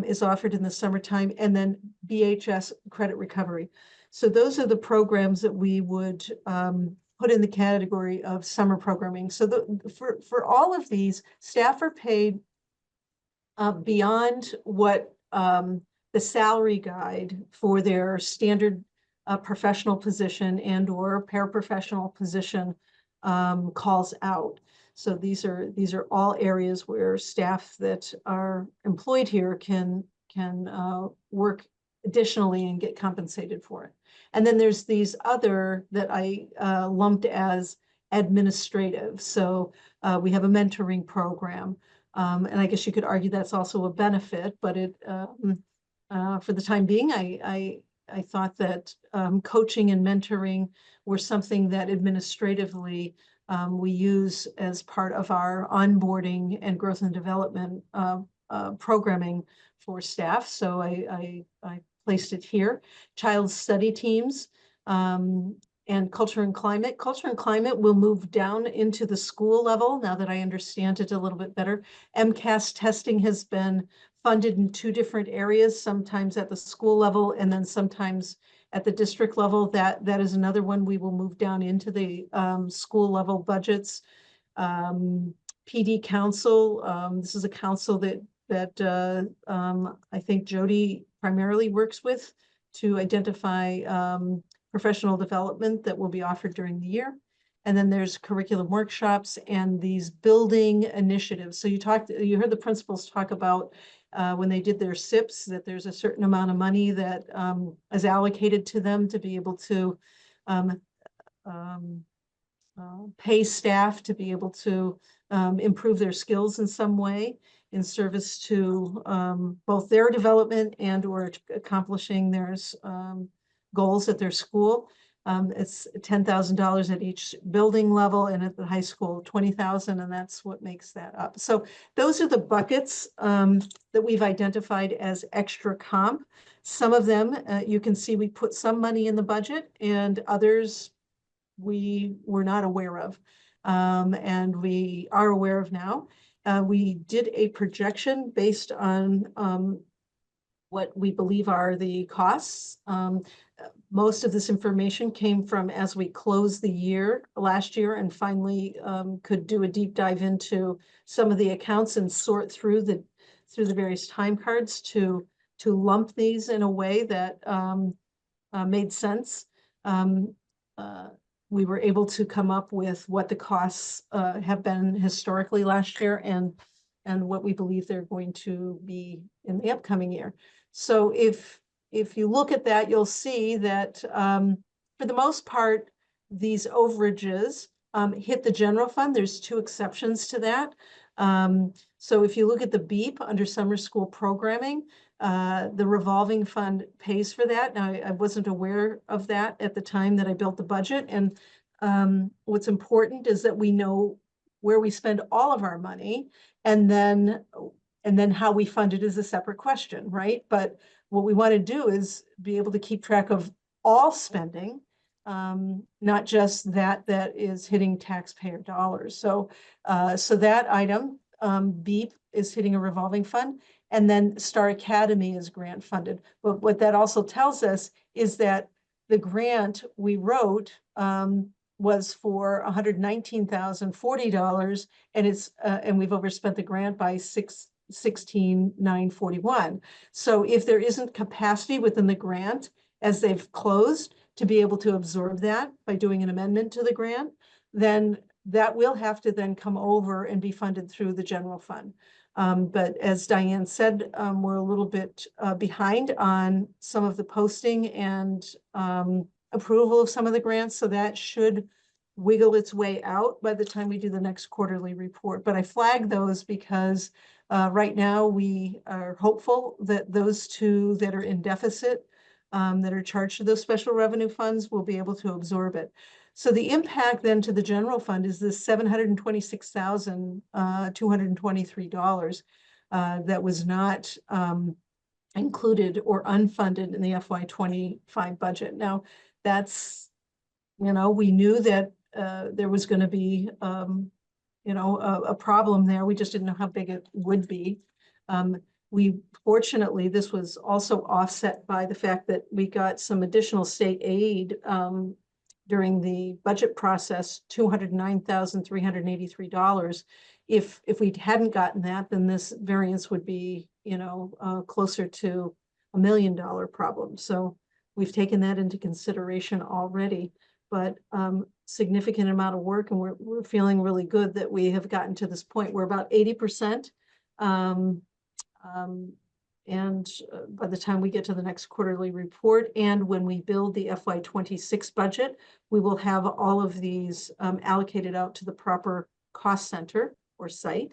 [SPEAKER 8] is offered in the summertime, and then BHS Credit Recovery. So those are the programs that we would put in the category of summer programming. So for all of these, staff are paid beyond what the salary guide for their standard professional position and or paraprofessional position calls out. So these are all areas where staff that are employed here can work additionally and get compensated for it. And then there's these other that I lumped as administrative. So we have a mentoring program. And I guess you could argue that's also a benefit, but it for the time being, I thought that coaching and mentoring were something that administratively we use as part of our onboarding and growth and development programming for staff. So I placed it here. Child study teams and culture and climate. Culture and climate will move down into the school level now that I understand it a little bit better. MCAS testing has been funded in 2 different areas, sometimes at the school level and then sometimes at the district level. That is another one we will move down into the school level budgets. PD council, this is a council that I think Jody primarily works with to identify professional development that will be offered during the year. And then there's curriculum workshops and these building initiatives. So you heard the principals talk about when they did their SIPs, that there's a certain amount of money that is allocated to them to be able to pay staff to be able to improve their skills in some way in service to both their development and or accomplishing their goals at their school. It's $10,000 at each building level, and at the high school, $20,000, and that's what makes that up. So those are the buckets that we've identified as extra comp. Some of them, you can see we put some money in the budget, and others we were not aware of, and we are aware of now. We did a projection based on what we believe are the costs. Most of this information came from as we closed the year last year and finally could do a deep dive into some of the accounts and sort through the various time cards to lump these in a way that made sense. We were able to come up with what the costs have been historically last year and what we believe they're going to be in the upcoming year. So if you look at that, you'll see that for the most part, these overages hit the general fund. There's 2 exceptions to that. So if you look at the BEEP under summer school programming, the revolving fund pays for that. Now, I wasn't aware of that at the time that I built the budget. And what's important is that we know where we spend all of our money, and then how we fund it is a separate question, right? But what we want to do is be able to keep track of all spending, not just that is hitting taxpayer dollars. So that item, BEEP, is hitting a revolving fund, and then Star Academy is grant funded. But what that also tells us is that the grant we wrote was for $119,040, and we've overspent the grant by $16,941. So if there isn't capacity within the grant as they've closed to be able to absorb that by doing an amendment to the grant, then that will have to then come over and be funded through the general fund. But as Diane said, we're a little bit behind on some of the posting and approval of some of the grants, so that should wiggle its way out by the time we do the next quarterly report. But I flagged those because right now we are hopeful that those 2 that are in deficit, that are charged to those special revenue funds, will be able to absorb it. So the impact then to the general fund is this $726,223 that was not included or unfunded in the FY25 budget. Now, that's, we knew that there was going to be, a problem there. We just didn't know how big it would be. Fortunately, this was also offset by the fact that we got some additional state aid during the budget process, $209,383. If we hadn't gotten that, then this variance would be, closer to $1 million problem. So we've taken that into consideration already, but significant amount of work, and we're feeling really good that we have gotten to this point. We're about 80%. And by the time we get to the next quarterly report, and when we build the FY26 budget, we will have all of these allocated out to the proper cost center or site.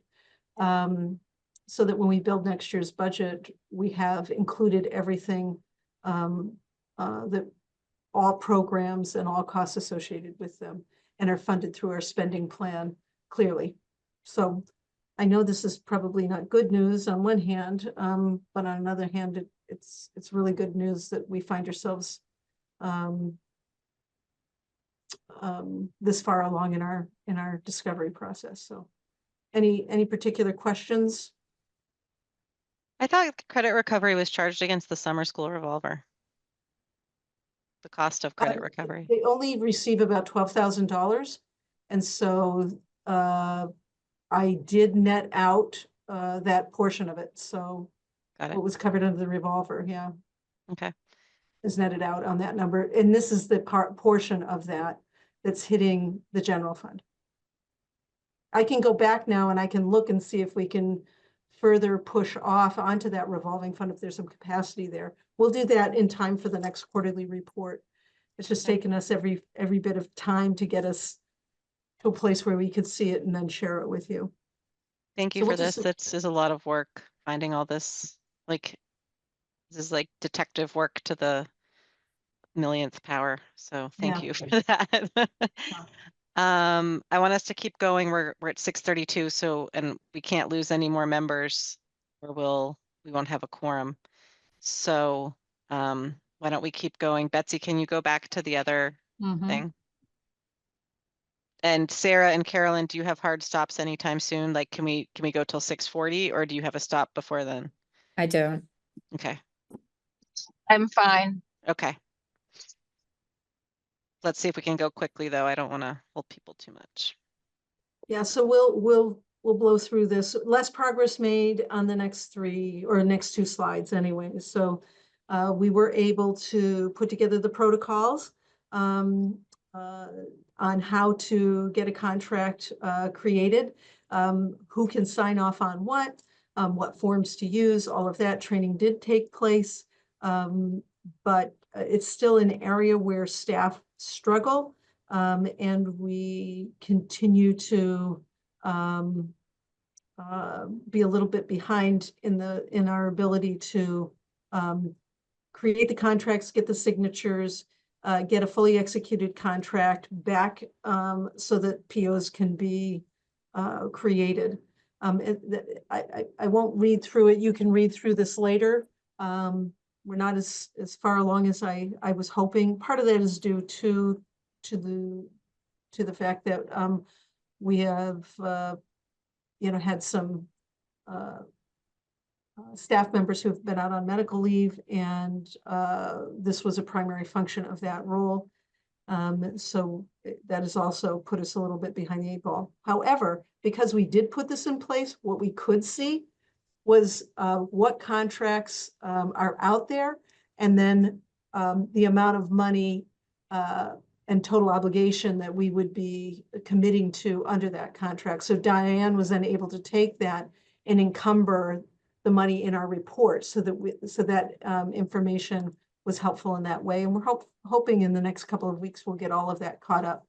[SPEAKER 8] so that when we build next year's budget, we have included everything, that all programs and all costs associated with them and are funded through our spending plan clearly. So I know this is probably not good news on one hand, but on another hand, it's really good news that we find ourselves this far along in our discovery process. So any particular questions?
[SPEAKER 1] I thought credit recovery was charged against the summer school revolver. The cost of credit recovery.
[SPEAKER 8] They only receive about $12,000. And so I did net out that portion of it. So
[SPEAKER 1] Got it.
[SPEAKER 8] what was covered under the revolver, yeah,
[SPEAKER 1] Okay.
[SPEAKER 8] is netted out on that number. And this is the portion of that that's hitting the general fund. I can go back now and I can look and see if we can further push off onto that revolving fund if there's some capacity there. We'll do that in time for the next quarterly report. It's just taken us every bit of time to get us to a place where we could see it and then share it with you.
[SPEAKER 1] Thank you
[SPEAKER 8] So
[SPEAKER 1] for
[SPEAKER 8] we'll
[SPEAKER 1] this.
[SPEAKER 8] just-
[SPEAKER 1] This is a lot of work finding all this. Like, this is like detective work to the millionth power. So thank
[SPEAKER 8] Yeah.
[SPEAKER 1] you for that. I want us to keep going. We're at 6:32, so and we can't lose any more members or we won't have a quorum. So why don't we keep going? Betsy, can you go back to the other thing? And Sarah and Carolyn, do you have hard stops anytime soon? Like, can we go till 6:40 or do you have a stop before then?
[SPEAKER 9] I don't.
[SPEAKER 1] Okay.
[SPEAKER 11] I'm fine.
[SPEAKER 1] Okay. Let's see if we can go quickly though. I don't want to hold people too much.
[SPEAKER 8] Yeah, so we'll blow through this. Less progress made on the next two slides anyway. So we were able to put together the protocols on how to get a contract created, who can sign off on what forms to use. All of that training did take place, but it's still an area where staff struggle. And we continue to be a little bit behind in our ability to create the contracts, get the signatures, get a fully executed contract back so that POs can be created. I won't read through it. You can read through this later. We're not as far along as I was hoping. Part of that is due to the fact that we have had some staff members who have been out on medical leave, and this was a primary function of that role. So that has also put us a little bit behind the 8 ball. However, because we did put this in place, what we could see was what contracts are out there, and then the amount of money and total obligation that we would be committing to under that contract. So Diane was then able to take that and encumber the money in our report so that information was helpful in that way. And we're hoping in the next couple of weeks we'll get all of that caught up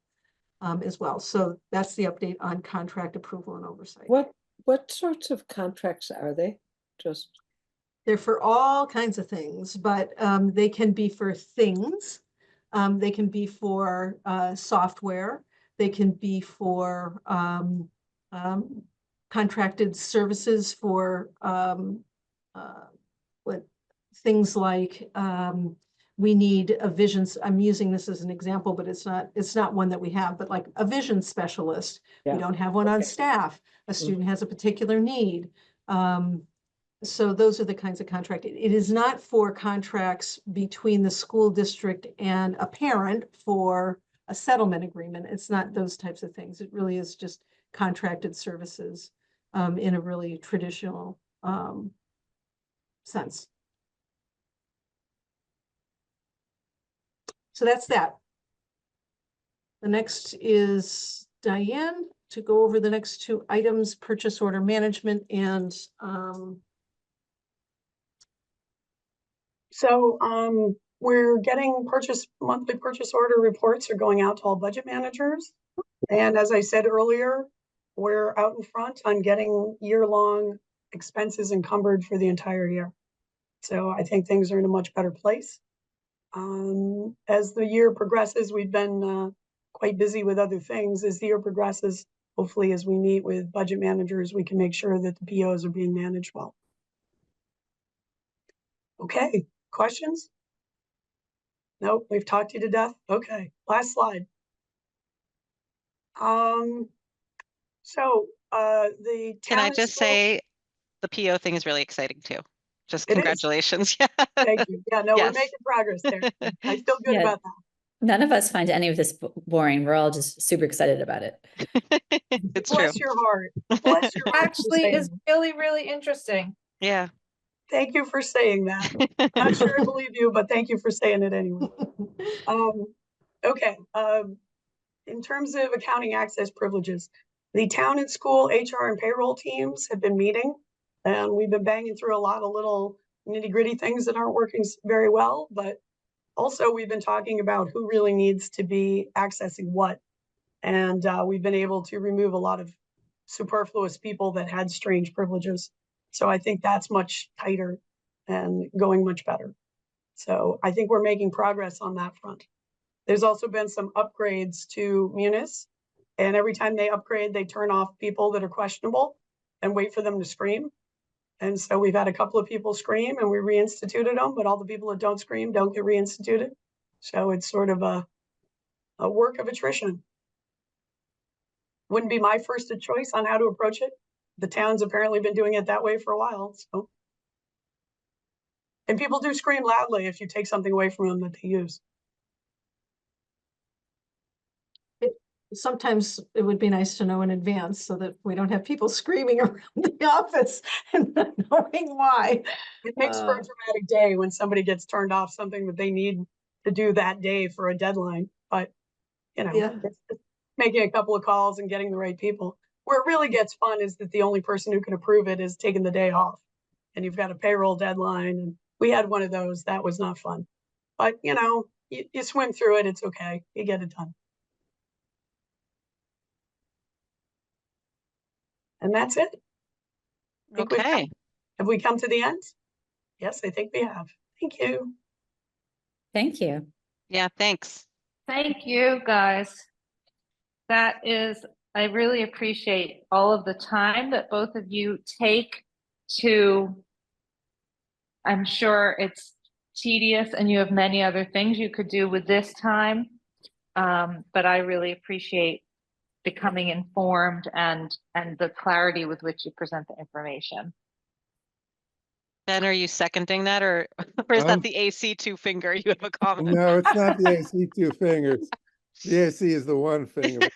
[SPEAKER 8] as well. So that's the update on contract approval and oversight.
[SPEAKER 3] What sorts of contracts are they?
[SPEAKER 8] They're for all kinds of things, but they can be for things. They can be for software. They can be for contracted services for things like we need a vision. I'm using this as an example, but it's not one that we have, but like a vision specialist.
[SPEAKER 3] Yeah.
[SPEAKER 8] We don't have one on staff. A student has a particular need. So those are the kinds of contract. It is not for contracts between the school district and a parent for a settlement agreement. It's not those types of things. It really is just contracted services in a really traditional sense. So that's that. The next is Diane to go over the next two items, purchase order management and
[SPEAKER 10] So we're getting monthly purchase order reports are going out to all budget managers. And as I said earlier, we're out in front on getting year-long expenses encumbered for the entire year. So I think things are in a much better place. As the year progresses, we've been quite busy with other things. As the year progresses, hopefully as we meet with budget managers, we can make sure that the POs are being managed well. Okay, questions? Nope, we've talked you to death. Okay, last slide. The
[SPEAKER 1] Can
[SPEAKER 10] town
[SPEAKER 1] I
[SPEAKER 10] and
[SPEAKER 1] just
[SPEAKER 10] school-
[SPEAKER 1] say the PO thing is really exciting too. Just
[SPEAKER 10] It is.
[SPEAKER 1] congratulations. Yeah.
[SPEAKER 10] Thank you. Yeah, no, we're
[SPEAKER 1] Yes.
[SPEAKER 10] making progress there. I feel good
[SPEAKER 9] Yeah.
[SPEAKER 10] about that.
[SPEAKER 9] None of us find any of this boring. We're all just super excited about it.
[SPEAKER 1] It's true.
[SPEAKER 10] Bless your heart. Bless your heart. for
[SPEAKER 12] Actually
[SPEAKER 10] saying
[SPEAKER 12] is
[SPEAKER 10] that.
[SPEAKER 12] really, really interesting.
[SPEAKER 1] Yeah.
[SPEAKER 10] Thank you for saying that. Not sure I believe you, but thank you for saying it anyway. Okay. In terms of accounting access privileges, the town and school HR and payroll teams have been meeting, and we've been banging through a lot of little nitty-gritty things that aren't working very well, but also we've been talking about who really needs to be accessing what. And we've been able to remove a lot of superfluous people that had strange privileges. So I think that's much tighter and going much better. So I think we're making progress on that front. There's also been some upgrades to Munis, and every time they upgrade, they turn off people that are questionable and wait for them to scream. And so we've had a couple of people scream and we reinstituted them, but all the people that don't scream don't get reinstituted. So it's sort of a work of attrition. Wouldn't be my first choice on how to approach it. The town's apparently been doing it that way for a while. So, and people do scream loudly if you take something away from them that they use.
[SPEAKER 8] Sometimes it would be nice to know in advance so that we don't have people screaming around the office and not knowing why.
[SPEAKER 10] It makes for a dramatic day when somebody gets turned off something that they need to do that day for a deadline. But, you know,
[SPEAKER 8] Yeah.
[SPEAKER 10] it's making a couple of calls and getting the right people. Where it really gets fun is that the only person who can approve it is taking the day off. And you've got a payroll deadline. And we had one of those. That was not fun. But, you know, you swim through it. It's okay. You get it done. And that's it. I think
[SPEAKER 1] Okay.
[SPEAKER 10] have we come to the end? Yes, I think we have. Thank you.
[SPEAKER 9] Thank you.
[SPEAKER 1] Yeah, thanks.
[SPEAKER 11] Thank you, guys. That is, I really appreciate all of the time that both of you take to, I'm sure it's tedious and you have many other things you could do with this time. But I really appreciate becoming informed and the clarity with which you present the information.
[SPEAKER 1] Ben, are you seconding that or is that the AC two finger? You have a comment?
[SPEAKER 13] No, it's not the AC two fingers. The AC is the one finger.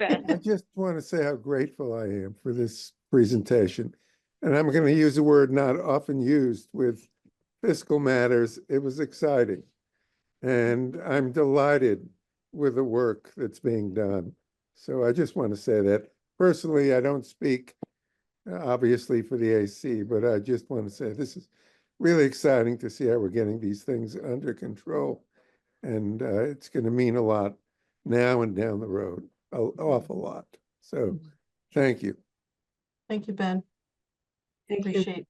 [SPEAKER 13] I just want to say how grateful I am for this presentation. And I'm going to use a word not often used with fiscal matters. It was exciting. And I'm delighted with the work that's being done. So I just want to say that. Personally, I don't speak obviously for the AC, but I just want to say this is really exciting to see how we're getting these things under control. And it's going to mean a lot now and down the road, an awful lot. So thank you.
[SPEAKER 8] Thank you, Ben.
[SPEAKER 10] Thank you.
[SPEAKER 8] Appreciate.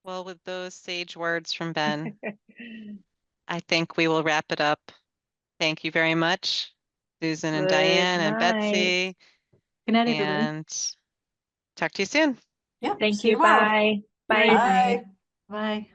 [SPEAKER 1] Well, with those sage words from Ben, I think we will wrap it up. Thank you very much, Susan and
[SPEAKER 11] Good
[SPEAKER 1] Diane and
[SPEAKER 11] night.
[SPEAKER 1] Betsy.
[SPEAKER 7] Good night, everybody.
[SPEAKER 1] And talk to you soon.
[SPEAKER 8] Yeah.
[SPEAKER 11] Thank
[SPEAKER 8] see
[SPEAKER 11] you.
[SPEAKER 8] tomorrow.
[SPEAKER 11] Bye. Bye.
[SPEAKER 8] Bye.
[SPEAKER 7] Bye.